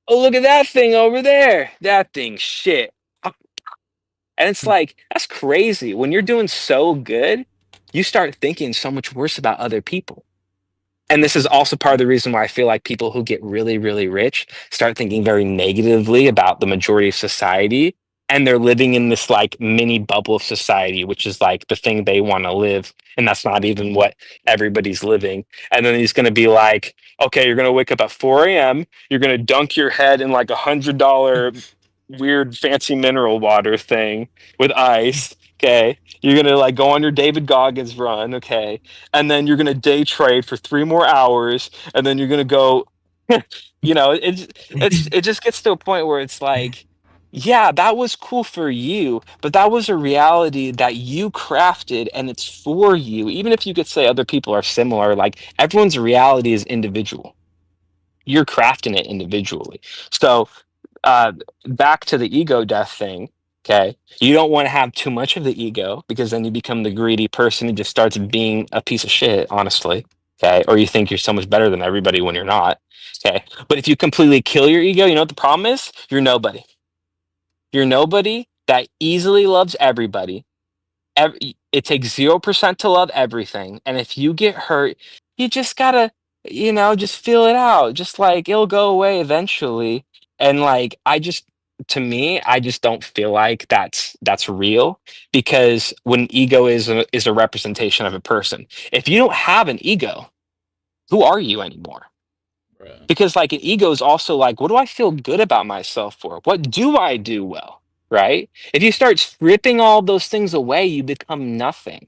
Oh, look at that thing over there. That thing's shit. And it's like, that's crazy. When you're doing so good, you start thinking so much worse about other people. And this is also part of the reason why I feel like people who get really, really rich start thinking very negatively about the majority of society. And they're living in this like mini bubble of society, which is like the thing they want to live. And that's not even what everybody's living. And then he's going to be like, okay, you're going to wake up at 4 a.m. You're going to dunk your head in like $100 weird fancy mineral water thing with ice. Okay. You're going to like go on your David Goggins run. Okay. And then you're going to day trade for 3 more hours. And then you're going to go, it just gets to a point where it's like, yeah, that was cool for you, but that was a reality that you crafted and it's for you. Even if you could say other people are similar, like everyone's reality is individual. You're crafting it individually. So uh, back to the ego death thing. Okay. You don't want to have too much of the ego because then you become the greedy person who just starts being a piece of shit, honestly. Okay. Or you think you're so much better than everybody when you're not. Okay. But if you completely kill your ego, you know what the problem is? You're nobody. You're nobody that easily loves everybody. It takes 0% to love everything. And if you get hurt, you just gotta, just feel it out. Just like it'll go away eventually. And like, to me, I just don't feel like that's real because when ego is a representation of a person. If you don't have an ego, who are you anymore? Right. Because like an ego is also like, what do I feel good about myself for? What do I do well? Right? If you start stripping all those things away, you become nothing.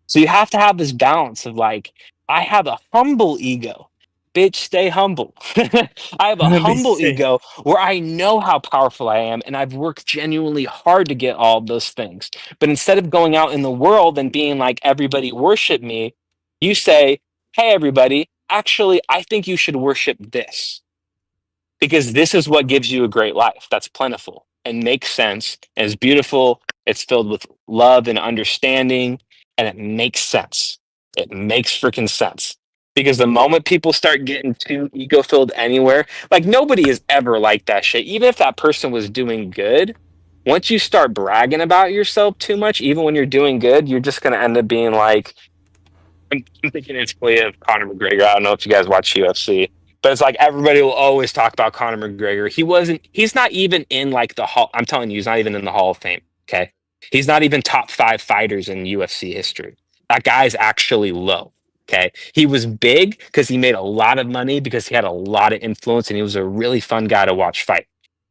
So you have to have this balance of like, I have a humble ego. Bitch, stay humble. I have a Let me humble see. ego where I know how powerful I am and I've worked genuinely hard to get all of those things. But instead of going out in the world and being like, everybody worship me, you say, hey, everybody, actually, I think you should worship this because this is what gives you a great life that's plentiful and makes sense and is beautiful. It's filled with love and understanding, and it makes sense. It makes freaking sense. Because the moment people start getting too ego filled anywhere, like nobody is ever like that shit. Even if that person was doing good, once you start bragging about yourself too much, even when you're doing good, you're just going to end up being like, I'm thinking instantly of Conor McGregor. I don't know if you guys watch UFC, but it's like everybody will always talk about Conor McGregor. He's not even in like the hall. I'm telling you, he's not even in the Hall of Fame. Okay. He's not even top 5 fighters in UFC history. That guy's actually low. Okay. He was big because he made a lot of money because he had a lot of influence and he was a really fun guy to watch fight.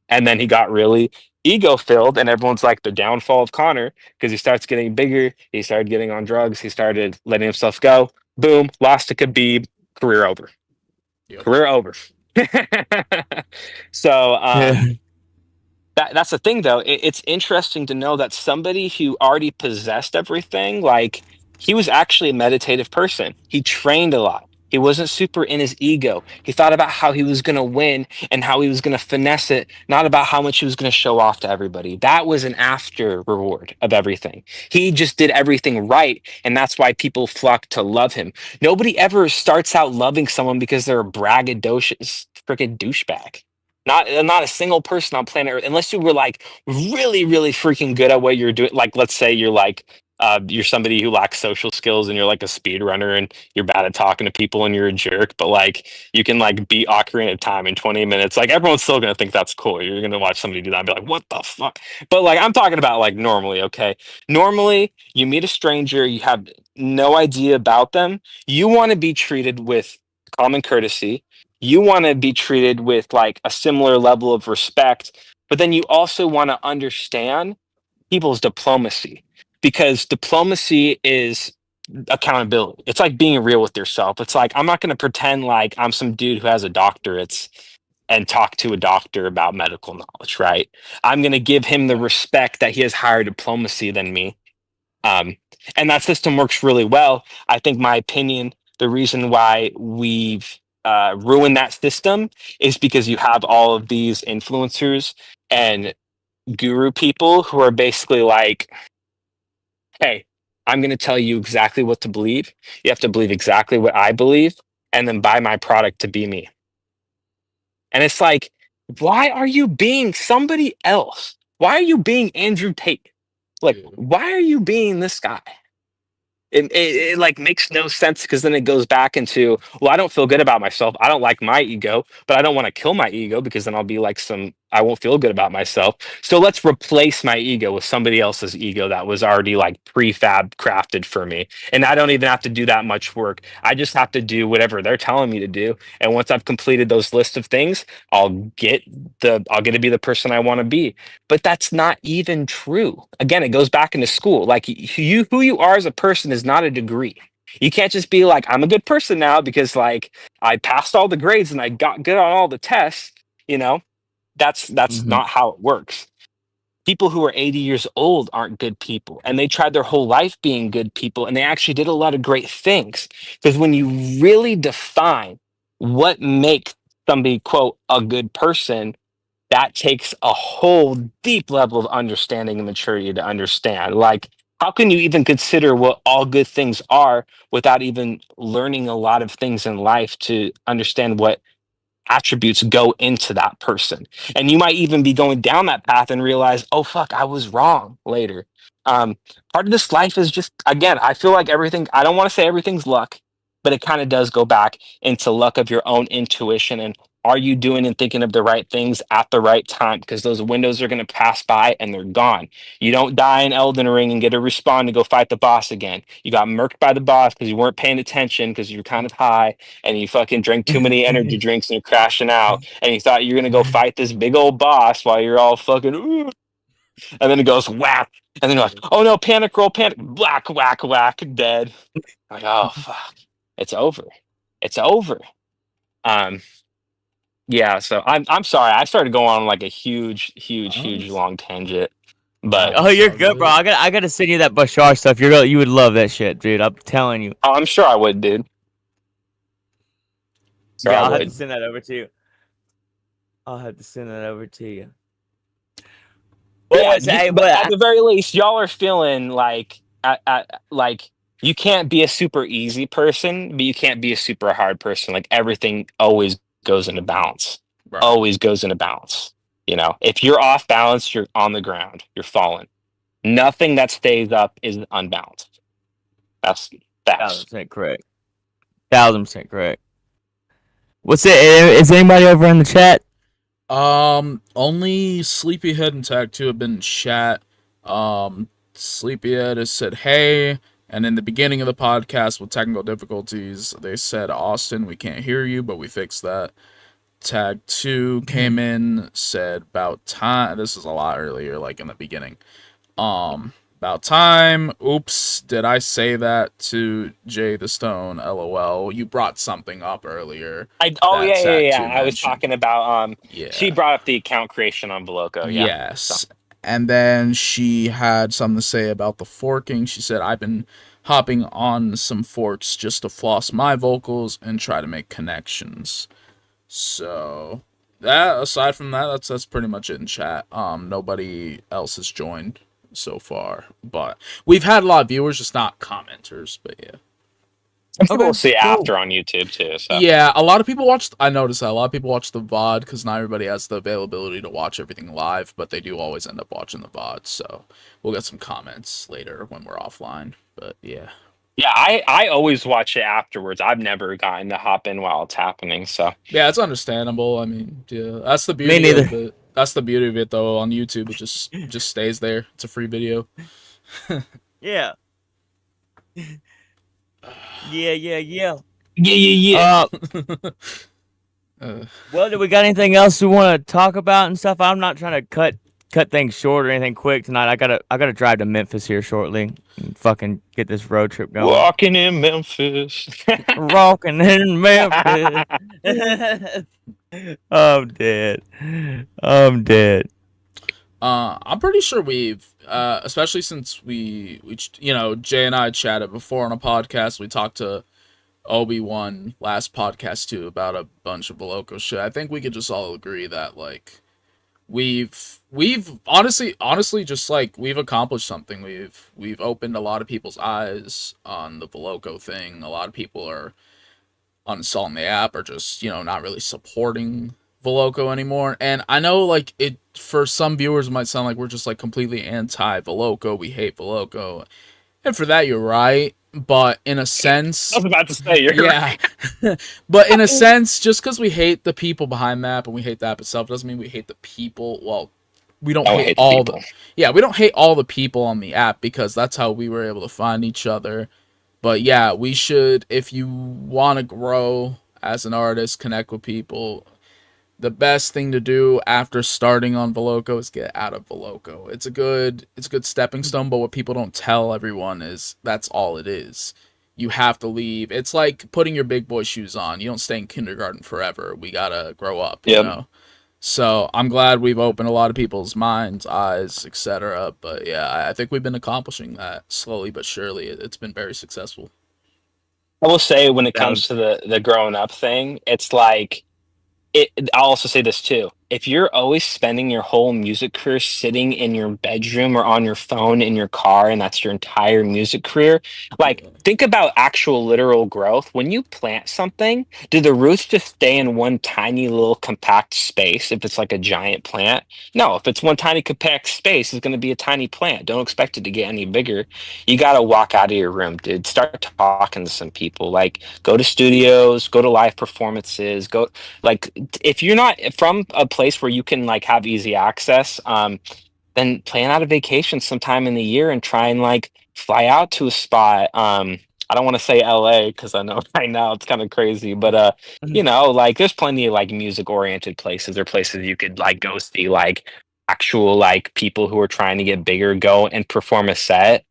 And then he got really ego filled, and everyone's like the downfall of Connor because he starts getting bigger. He started getting on drugs. He started letting himself go. Boom, lost to Khabib. Career over. Yep. Career over. so Yeah. that's the thing, though. It's interesting to know that somebody who already possessed everything, like he was actually a meditative person. He trained a lot. He wasn't super in his ego. He thought about how he was going to win and how he was going to finesse it, not about how much he was going to show off to everybody. That was an after reward of everything. He just did everything right, and that's why people flock to love him. Nobody ever starts out loving someone because they're a braggadocious freaking douchebag. Not a single person on planet Earth, unless you were like really, really freaking good at what you're doing. Like, let's say you're somebody who lacks social skills and you're like a speed runner and you're bad at talking to people and you're a jerk, but like you can like beat Ocarina of Time in 20 minutes. Like everyone's still gonna think that's cool. You're gonna watch somebody do that and be like, what the fuck? But like I'm talking about like normally, okay? Normally you meet a stranger, you have no idea about them. You want to be treated with common courtesy. You want to be treated with like a similar level of respect, but then you also want to understand people's diplomacy because diplomacy is accountability. It's like being real with yourself. It's like I'm not going to pretend like I'm some dude who has a doctorate and talk to a doctor about medical knowledge, right? I'm going to give him the respect that he has higher diplomacy than me. Um, and that system works really well. I think, my opinion, the reason why we've ruined that system is because you have all of these influencers and guru people who are basically like, hey, I'm going to tell you exactly what to believe. You have to believe exactly what I believe and then buy my product to be me. And it's like, why are you being somebody else? Why are you being Andrew Tate? Like, Yeah. why are you being this guy? It like makes no sense, because then it goes back into, well, I don't feel good about myself. I don't like my ego, but I don't want to kill my ego, because then I'll be like I won't feel good about myself. So let's replace my ego with somebody else's ego that was already like prefab crafted for me. And I don't even have to do that much work. I just have to do whatever they're telling me to do. And once I've completed those list of things, I'll get to be the person I want to be. But that's not even true. Again, it goes back into school. Like, who you are as a person is not a degree. You can't just be like, I'm a good person now because like I passed all the grades and I got good on all the tests. You know, that's Mhm. not how it works. People who are 80 years old aren't good people, and they tried their whole life being good people, and they actually did a lot of great things. Because when you really define what makes somebody, quote, a good person, that takes a whole deep level of understanding and maturity to understand. Like, how can you even consider what all good things are without even learning a lot of things in life to understand what attributes go into that person? And you might even be going down that path and realize, oh fuck, I was wrong later. um Part of this life is just, again, I feel like everything, I don't want to say everything's luck, but it kind of does go back into luck of your own intuition, and are you doing and thinking of the right things at the right time? Because those windows are going to pass by and they're gone. You don't die in Elden Ring and get to respawn to go fight the boss again. You got murked by the boss because you weren't paying attention, because you're kind of high, and you fucking drank too many energy drinks and you're crashing out, and you thought you're gonna go fight this big old boss while you're all fucking ooh, and then it goes whack, and then you're like, oh no, panic roll, panic, whack, whack, whack, dead. Like, oh fuck, it's over, it's over. Um, yeah. So I'm sorry, I started going on like a Oh, huge long tangent, but no, Oh, it's you're all good, bro. good. I gotta send you that Bashar stuff. You would love that shit, dude. I'm telling you. I'm sure I would, dude. Sure I Yeah, I'll have to would. send that over to you. I'll have to send that over to you. What Yeah, was hey, but at but the very least, y'all are feeling like like you can't be a super easy person, but you can't be a super hard person. Like, everything always goes into balance. Right. Always goes into balance. You know, if you're off balance, you're on the ground. You're falling. Nothing that stays up is unbalanced. That's facts. 1,000% correct. 1,000% correct. What's it? Is anybody over in the chat? Only Sleepyhead and Tag 2 have been in chat. Sleepyhead has said, hey, and in the beginning of the podcast with technical difficulties, they said, Austin, we can't hear you, but we fixed that. Tag 2 came in, said, about time. This is a lot earlier, like in the beginning. About time. Oops, did I say that to JThaStone? LOL. You brought something up earlier Oh that yeah, yeah, Tag yeah. 2 I was mentioned. talking about she Yeah. brought up the account creation on Veloco, yeah. So Yes. And then she had something to say about the forking. She said, I've been hopping on some forks just to floss my vocals and try to make connections. So that, aside from that, that's pretty much it in chat. Nobody else has joined so far. But we've had a lot of viewers, just not commenters, but yeah. and people will Okay, see it cool. after on YouTube too. So Yeah, a lot of people watch. I noticed that a lot of people watch the VOD because not everybody has the availability to watch everything live, but they do always end up watching the VOD. So we'll get some comments later when we're offline. But yeah, yeah, I always watch it afterwards. I've never gotten to hop in while it's happening. So yeah, it's understandable. I mean, yeah, that's the Me beauty neither. of it. That's the beauty of it, though. On YouTube, it just stays there. It's a free video. Yeah. Yeah, yeah, yeah. yeah. Uh, Well, do we got anything else we want to talk about and stuff? I'm not trying to cut things short or anything quick tonight, I gotta drive to Memphis here shortly and fucking get this road trip going. Walking in Memphis. Rocking in Memphis. I'm dead. I'm dead. I'm pretty sure we've, especially since Jay and I chatted before on a podcast. We talked to Obi-Wan last podcast too about a bunch of Veloco shit. I think we could just all agree that like we've honestly just like we've accomplished something. We've opened a lot of people's eyes on the Veloco thing. A lot of people are uninstalling the app or just not really supporting Veloco anymore. And I know like it for some viewers it might sound like we're just like completely anti Veloco. We hate Veloco, and for that you're right. But in a sense, I was about to say, you're right. But in a sense, just because we hate the people behind the app and we hate the app itself doesn't mean we hate the people. Well, we don't hate all the we don't hate all the people on the app because that's how we were able to find each other. But yeah, we should, if you want to grow as an artist, connect with people, the best thing to do after starting on Veloco is get out of Veloco. It's a good stepping stone, but what people don't tell everyone is that's all it is. You have to leave. It's like putting your big boy shoes on. You don't stay in kindergarten forever. We gotta grow up, you know? So I'm glad we've opened a lot of people's minds, eyes, etc. But yeah, I think we've been accomplishing that slowly but surely. It's been very successful. I will say when it comes to the growing up thing, it's like I'll also say this too. If you're always spending your whole music career sitting in your bedroom or on your phone in your car, and that's your entire music career, like think about actual literal growth. When you plant something, do the roots just stay in one tiny little compact space if it's like a giant plant? No, if it's one tiny compact space, it's going to be a tiny plant. Don't expect it to get any bigger. You got to walk out of your room, dude. Start talking to some people. Like go to studios, go to live performances, go like if you're not from a place where you can like have easy access, then plan out a vacation sometime in the year and try and like fly out to a spot. I don't want to say LA because I know right now it's kind of crazy, but like there's plenty of like music oriented places or places you could like go see like actual like people who are trying to get bigger go and perform a set,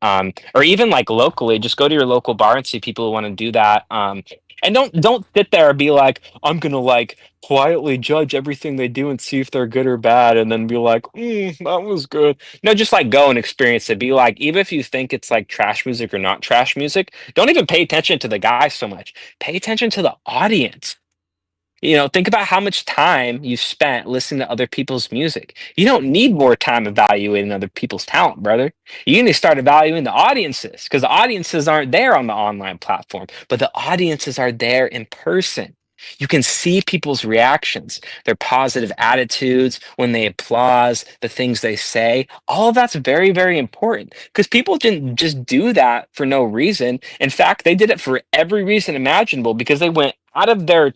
or even like locally just go to your local bar and see people who want to do that, and don't sit there and be like, I'm gonna like quietly judge everything they do and see if they're good or bad, and then be like, that was good. No, just like go and experience it. Be like, even if you think it's like trash music or not trash music, don't even pay attention to the guy so much. Pay attention to the audience. Think about how much time you spent listening to other people's music. You don't need more time evaluating other people's talent, brother. You need to start evaluating the audiences because the audiences aren't there on the online platform, but the audiences are there in person. You can see people's reactions, their positive attitudes, when they applause, the things they say. All of that's very, very important because people didn't just do that for no reason. In fact, they did it for every reason imaginable because they went out of their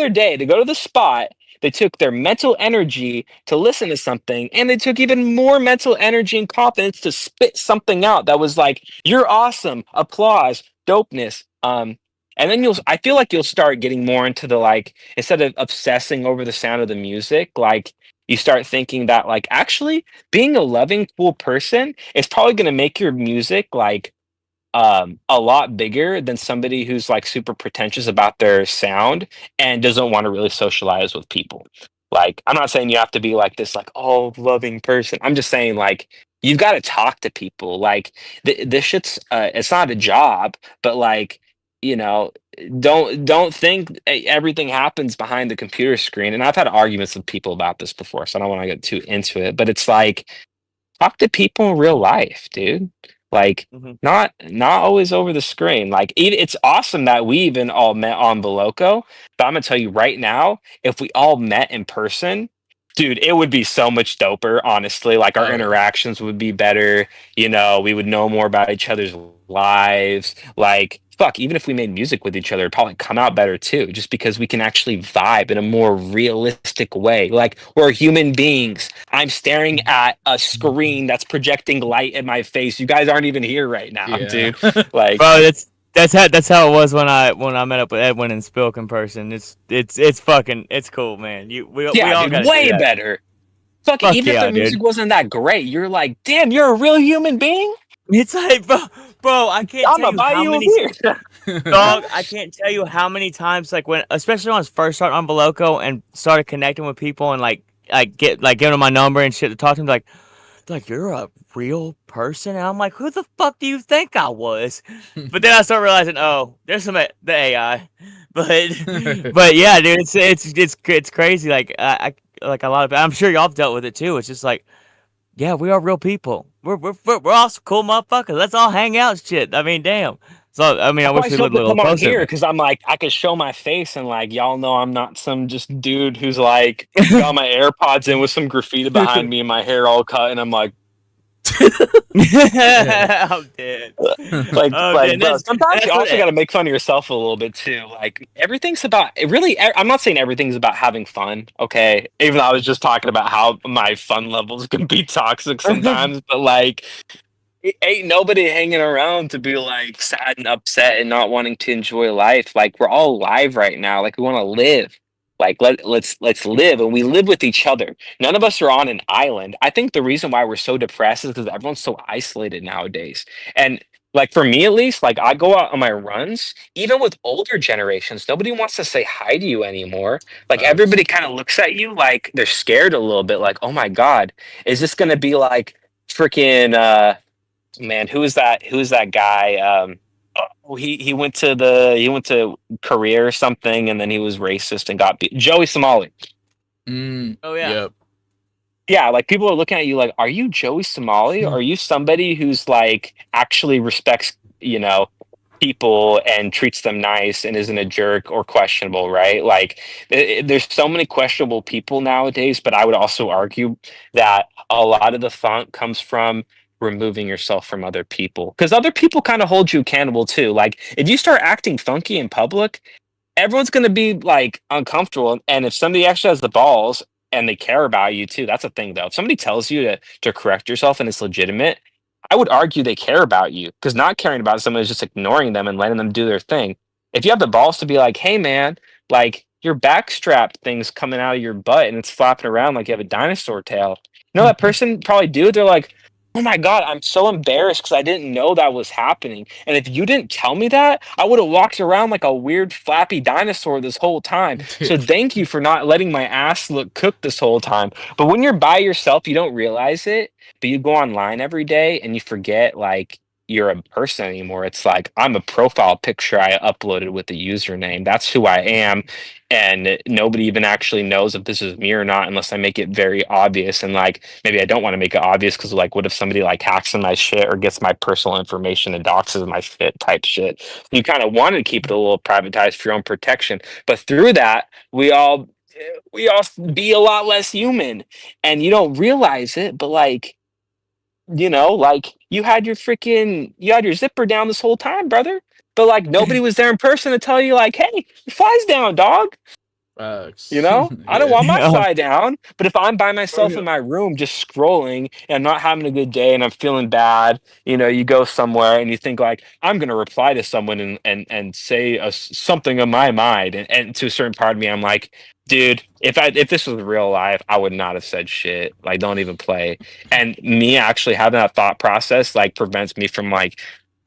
day to go to the spot. They took their mental energy to listen to something, and they took even more mental energy and confidence to spit something out that was like, "You're awesome!" Applause, dopeness. And then I feel like you'll start getting more into the like, instead of obsessing over the sound of the music, like you start thinking that like actually being a loving, cool person is probably going to make your music like a lot bigger than somebody who's like super pretentious about their sound and doesn't want to really socialize with people. Like, I'm not saying you have to be like this, like, all loving person. I'm just saying, like, you've got to talk to people. Like, this shit's, it's not a job, but like, you know, don't think everything happens behind the computer screen. And I've had arguments with people about this before, so I don't want to get too into it. But it's like, talk to people in real life, dude. Like, not always over the screen. Like, it's awesome that we even all met on Veloco, but I'm gonna tell you right now, if we all met in person, dude, it would be so much doper, honestly. Like, our interactions would be better. We would know more about each other's lives. Like, fuck, even if we made music with each other, it'd probably come out better too, just because we can actually vibe in a more realistic way. Like, we're human beings. I'm staring at a screen that's projecting light in my face. You guys aren't even here right now, dude. Like, bro, that's how it was when I met up with Edwin and Spilk in person. It's fucking cool, man. We all got way better. Fuck, Fuck even if yeah, their dude. music wasn't that great, you're like, damn, you're a real human being. It's like, bro, I can't I'm tell gonna you buy how you a many beer. dog. I can't tell you how many times, like when, especially when I was first starting on Beloco and started connecting with people and giving them my number and shit to talk to them, like you're a real person, and I'm like, who the fuck do you think I was? But then I start realizing, oh, there's the AI, but yeah, dude, it's crazy. Like like a lot of, I'm sure y'all have dealt with it too. It's just like, yeah, we are real people. We're all some cool motherfuckers. Let's all hang out, and shit. I mean, damn. So I mean, I That's why wish I we still lived a have to little come on closer. here because I'm like, I could show my face and like, y'all know I'm not some just dude who's like got my AirPods in with some graffiti behind me and my hair all cut, and I'm like, I'm dead. I'm dead. bro. Sometimes you That's what. also got to make fun of yourself a little bit too. Like everything's about it. Really, I'm not saying everything's about having fun. Okay, even though I was just talking about how my fun levels can be toxic sometimes, but like ain't nobody hanging around to be like sad and upset and not wanting to enjoy life. Like we're all alive right now. Like we want to live. Like let's live, and we live with each other. None of us are on an island. I think the reason why we're so depressed is because everyone's so isolated nowadays. And like for me at least, like I go out on my runs, even with older generations, nobody wants to say hi to you anymore. Like Facts. everybody kind of looks at you like they're scared a little bit, like, oh my God, is this gonna be like freaking man, who is that guy? Oh, he went to Korea or something, and then he was racist and got beat. Joey Somali. Oh yeah. Yep. Yeah, like people are looking at you like, are you Joey Somali? Are you somebody who's like actually respects, people and treats them nice and isn't a jerk or questionable, right? Like there's so many questionable people nowadays, but I would also argue that a lot of the funk comes from removing yourself from other people because other people kind of hold you accountable too. Like if you start acting funky in public, everyone's going to be like uncomfortable, and if somebody actually has the balls and they care about you too, that's a thing though. If somebody tells you to correct yourself and it's legitimate, I would argue they care about you, because not caring about someone is just ignoring them and letting them do their thing. If you have the balls to be like, hey man, like your backstrap thing's coming out of your butt and it's flapping around like you have a dinosaur tail, that person probably do, they're like, oh my God, I'm so embarrassed because I didn't know that was happening. And if you didn't tell me that, I would have walked around like a weird flappy dinosaur this whole time. So thank you for not letting my ass look cooked this whole time. But when you're by yourself, you don't realize it. But you go online every day and you forget like you're a person anymore. It's like I'm a profile picture I uploaded with the username. That's who I am. And nobody even actually knows if this is me or not unless I make it very obvious. And like maybe I don't want to make it obvious because like what if somebody like hacks in my shit or gets my personal information and doxes my shit type shit. You kind of want to keep it a little privatized for your own protection. But through that, we all be a lot less human, and you don't realize it, but like like you had your zipper down this whole time, brother. But like nobody was there in person to tell you like, hey, your fly's down, dog. Facts. I don't Yeah. want my Yeah. fly down. But if I'm by myself in my room just scrolling and I'm not having a good day and I'm feeling bad, you go somewhere and you think like, I'm gonna reply to someone and say something of my mind, and to a certain part of me, I'm like, dude, if this was real life, I would not have said shit. Like, don't even play. And me actually having that thought process like prevents me from like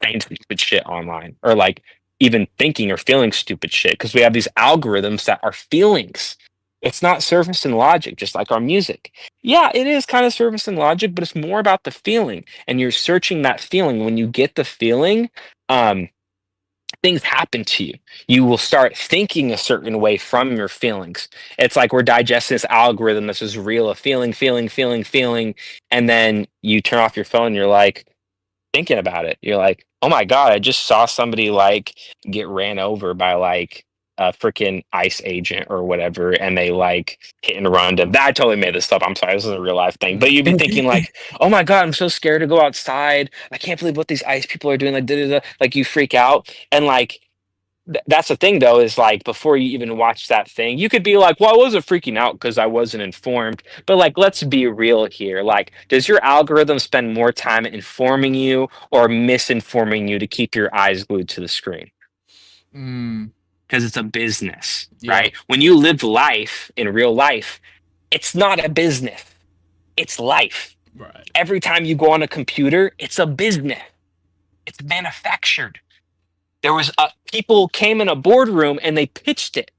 saying stupid shit online or like even thinking or feeling stupid shit, because we have these algorithms that are feelings. It's not surface and logic, just like our music. Yeah, it is kind of surface and logic, but it's more about the feeling. And you're searching that feeling. When you get the feeling, um, things happen to you. You will start thinking a certain way from your feelings. It's like we're digesting this algorithm that's just real of feeling, feeling, feeling, feeling. And then you turn off your phone, you're like, thinking about it. You're like, oh my God, I just saw somebody like get ran over by like a freaking ICE agent or whatever, and they like hit and run them. That I totally made this up. I'm sorry, this is a real life thing. But you'd be thinking like, oh my God, I'm so scared to go outside. I can't believe what these ICE people are doing. Like, da, da, da. Like you freak out. And like that's the thing though, is like before you even watch that thing, you could be like, well, I wasn't freaking out because I wasn't informed. But like, let's be real here. Like, does your algorithm spend more time informing you or misinforming you to keep your eyes glued to the screen? Mm, Because it's a business, yeah. right? When you live life in real life, it's not a business. It's life. Right. Every time you go on a computer, it's a business. It's manufactured. There was people came in a boardroom and they pitched it.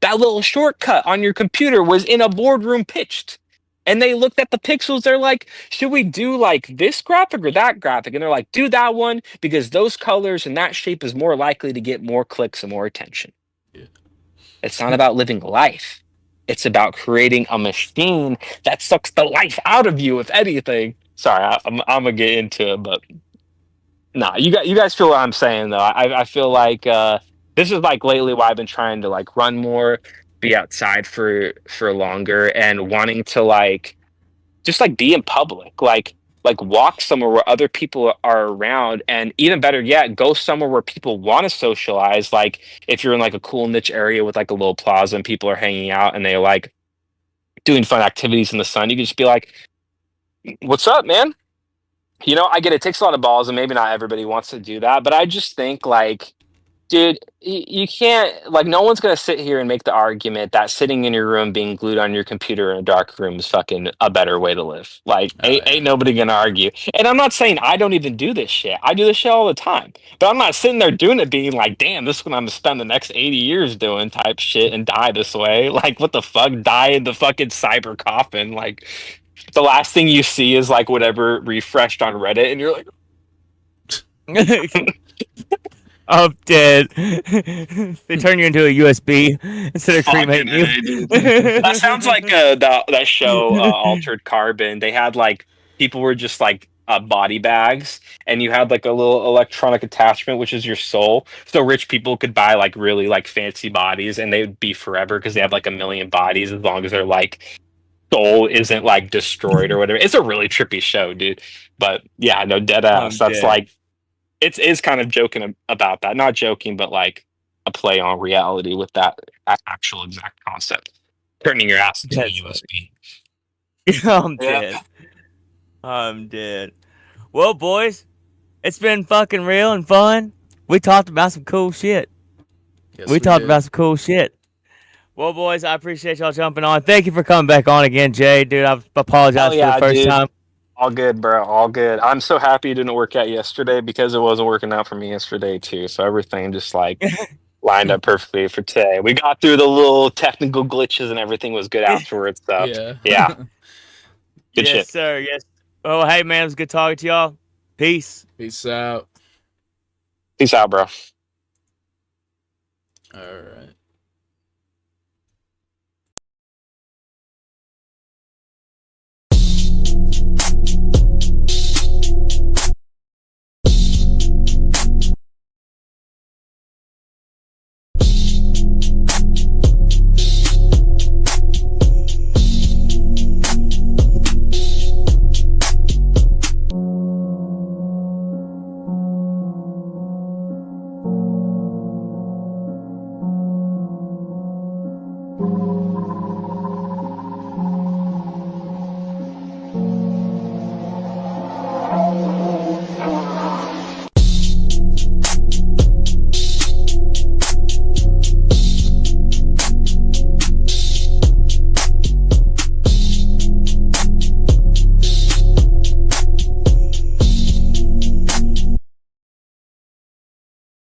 That little shortcut on your computer was in a boardroom pitched. And they looked at the pixels. They're like, should we do like this graphic or that graphic? And they're like, do that one because those colors and that shape is more likely to get more clicks and more attention. Yeah. It's not about living life. It's about creating a machine that sucks the life out of you, if anything. Sorry, I'm gonna get into it, but nah, you guys feel what I'm saying though. I feel like this is like lately why I've been trying to like run more, be outside for longer, and wanting to like just like be in public, like walk somewhere where other people are around, and even better yet, go somewhere where people want to socialize. Like if you're in like a cool niche area with like a little plaza and people are hanging out and they like doing fun activities in the sun, you can just be like, "What's up, man?" You know, I get it takes a lot of balls, and maybe not everybody wants to do that, but I just think like, dude, you can't like no one's gonna sit here and make the argument that sitting in your room being glued on your computer in a dark room is fucking a better way to live. Like, Oh, yeah. ain't nobody gonna argue. And I'm not saying I don't even do this shit. I do this shit all the time. But I'm not sitting there doing it being like, damn, this is what I'm gonna spend the next 80 years doing type shit and die this way. Like, what the fuck? Die in the fucking cyber coffin. Like, the last thing you see is like whatever refreshed on Reddit, and you're like, I'm dead. They turn you into a USB instead of cremating you. fucking A, dude. That sounds like that show Altered Carbon. They had like people were just like body bags, and you had like a little electronic attachment, which is your soul. So rich people could buy like really like fancy bodies, and they would be forever because they have like a million bodies as long as their like soul isn't like destroyed or whatever. It's a really trippy show, dude. But yeah, no, dead ass. I'm That's dead. like it's kind of joking about that. Not joking, but like a play on reality with that actual exact concept. Turning your ass into a That's USB. I'm Yeah. dead. I'm dead. Well, boys, it's been fucking real and fun. We talked about some cool shit. Yes, we talked did. about some cool shit. Well, boys, I appreciate y'all jumping on. Thank you for coming back on again, Jay. Dude, I apologize Hell for yeah, the first dude. time. All good, bro. All good. I'm so happy it didn't work out yesterday because it wasn't working out for me yesterday too. So everything just like lined up perfectly for today. We got through the little technical glitches and everything was good afterwards. So Yeah. yeah, good Yes, shit. sir. Yes. Oh, hey, man, it was good talking to y'all. Peace. Peace out. Peace out, bro. All right.